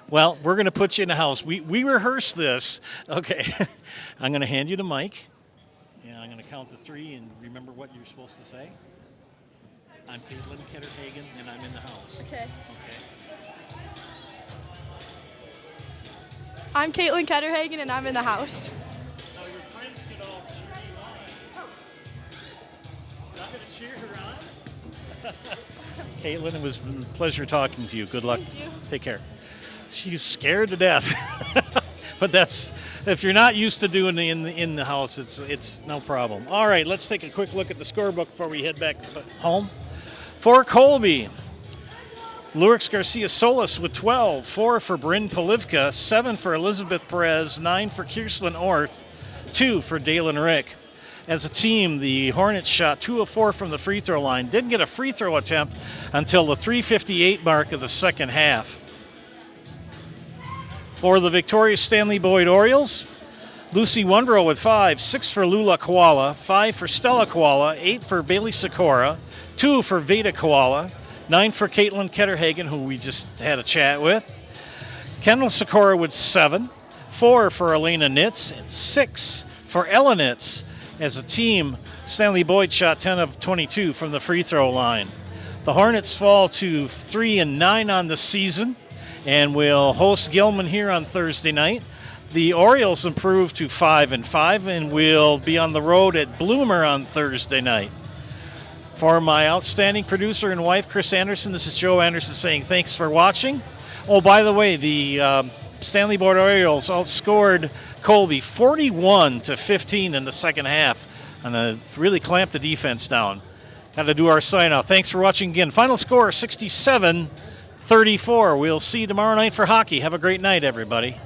Well, we're going to put you in the house. We rehearsed this. Okay. I'm going to hand you the mic, and I'm going to count to three and remember what you're supposed to say. I'm Caitlin Ketterhagen, and I'm in the house. Okay. I'm Caitlin Ketterhagen, and I'm in the house. Now your friends could all cheer you on. Not going to cheer her on? Caitlin, it was a pleasure talking to you. Good luck. Thank you. Take care. She's scared to death. But that's, if you're not used to doing it in the house, it's no problem. All right, let's take a quick look at the scorebook before we head back home. For Colby, Lurix Garcia Solis with 12, 4 for Bryn Polivka, 7 for Elizabeth Perez, 9 for Kirslyn Orth, 2 for Dalen Rick. As a team, the Hornets shot 2 of 4 from the free throw line. Didn't get a free throw attempt until the 3:58 mark of the second half. For the victorious Stanley-Boyd Orioles, Lucy Wunrow with 5, 6 for Lula Koala, 5 for Stella Koala, 8 for Bailey Sikora, 2 for Veda Koala, 9 for Caitlin Ketterhagen, who we just had a chat with. Kendall Sikora with 7, 4 for Elena Nitz, and 6 for Ella Nitz. As a team, Stanley-Boyd shot 10 of 22 from the free throw line. The Hornets fall to 3-9 on the season and will host Gilman here on Thursday night. The Orioles improve to 5-5 and will be on the road at Bloomer on Thursday night. For my outstanding producer and wife, Chris Anderson, this is Joe Anderson saying thanks for watching. Oh, by the way, the Stanley-Boyd Orioles outscored Colby 41-15 in the second half and really clamped the defense down. Got to do our sign out. Thanks for watching again. Final score 67-34. We'll see you tomorrow night for hockey. Have a great night, everybody.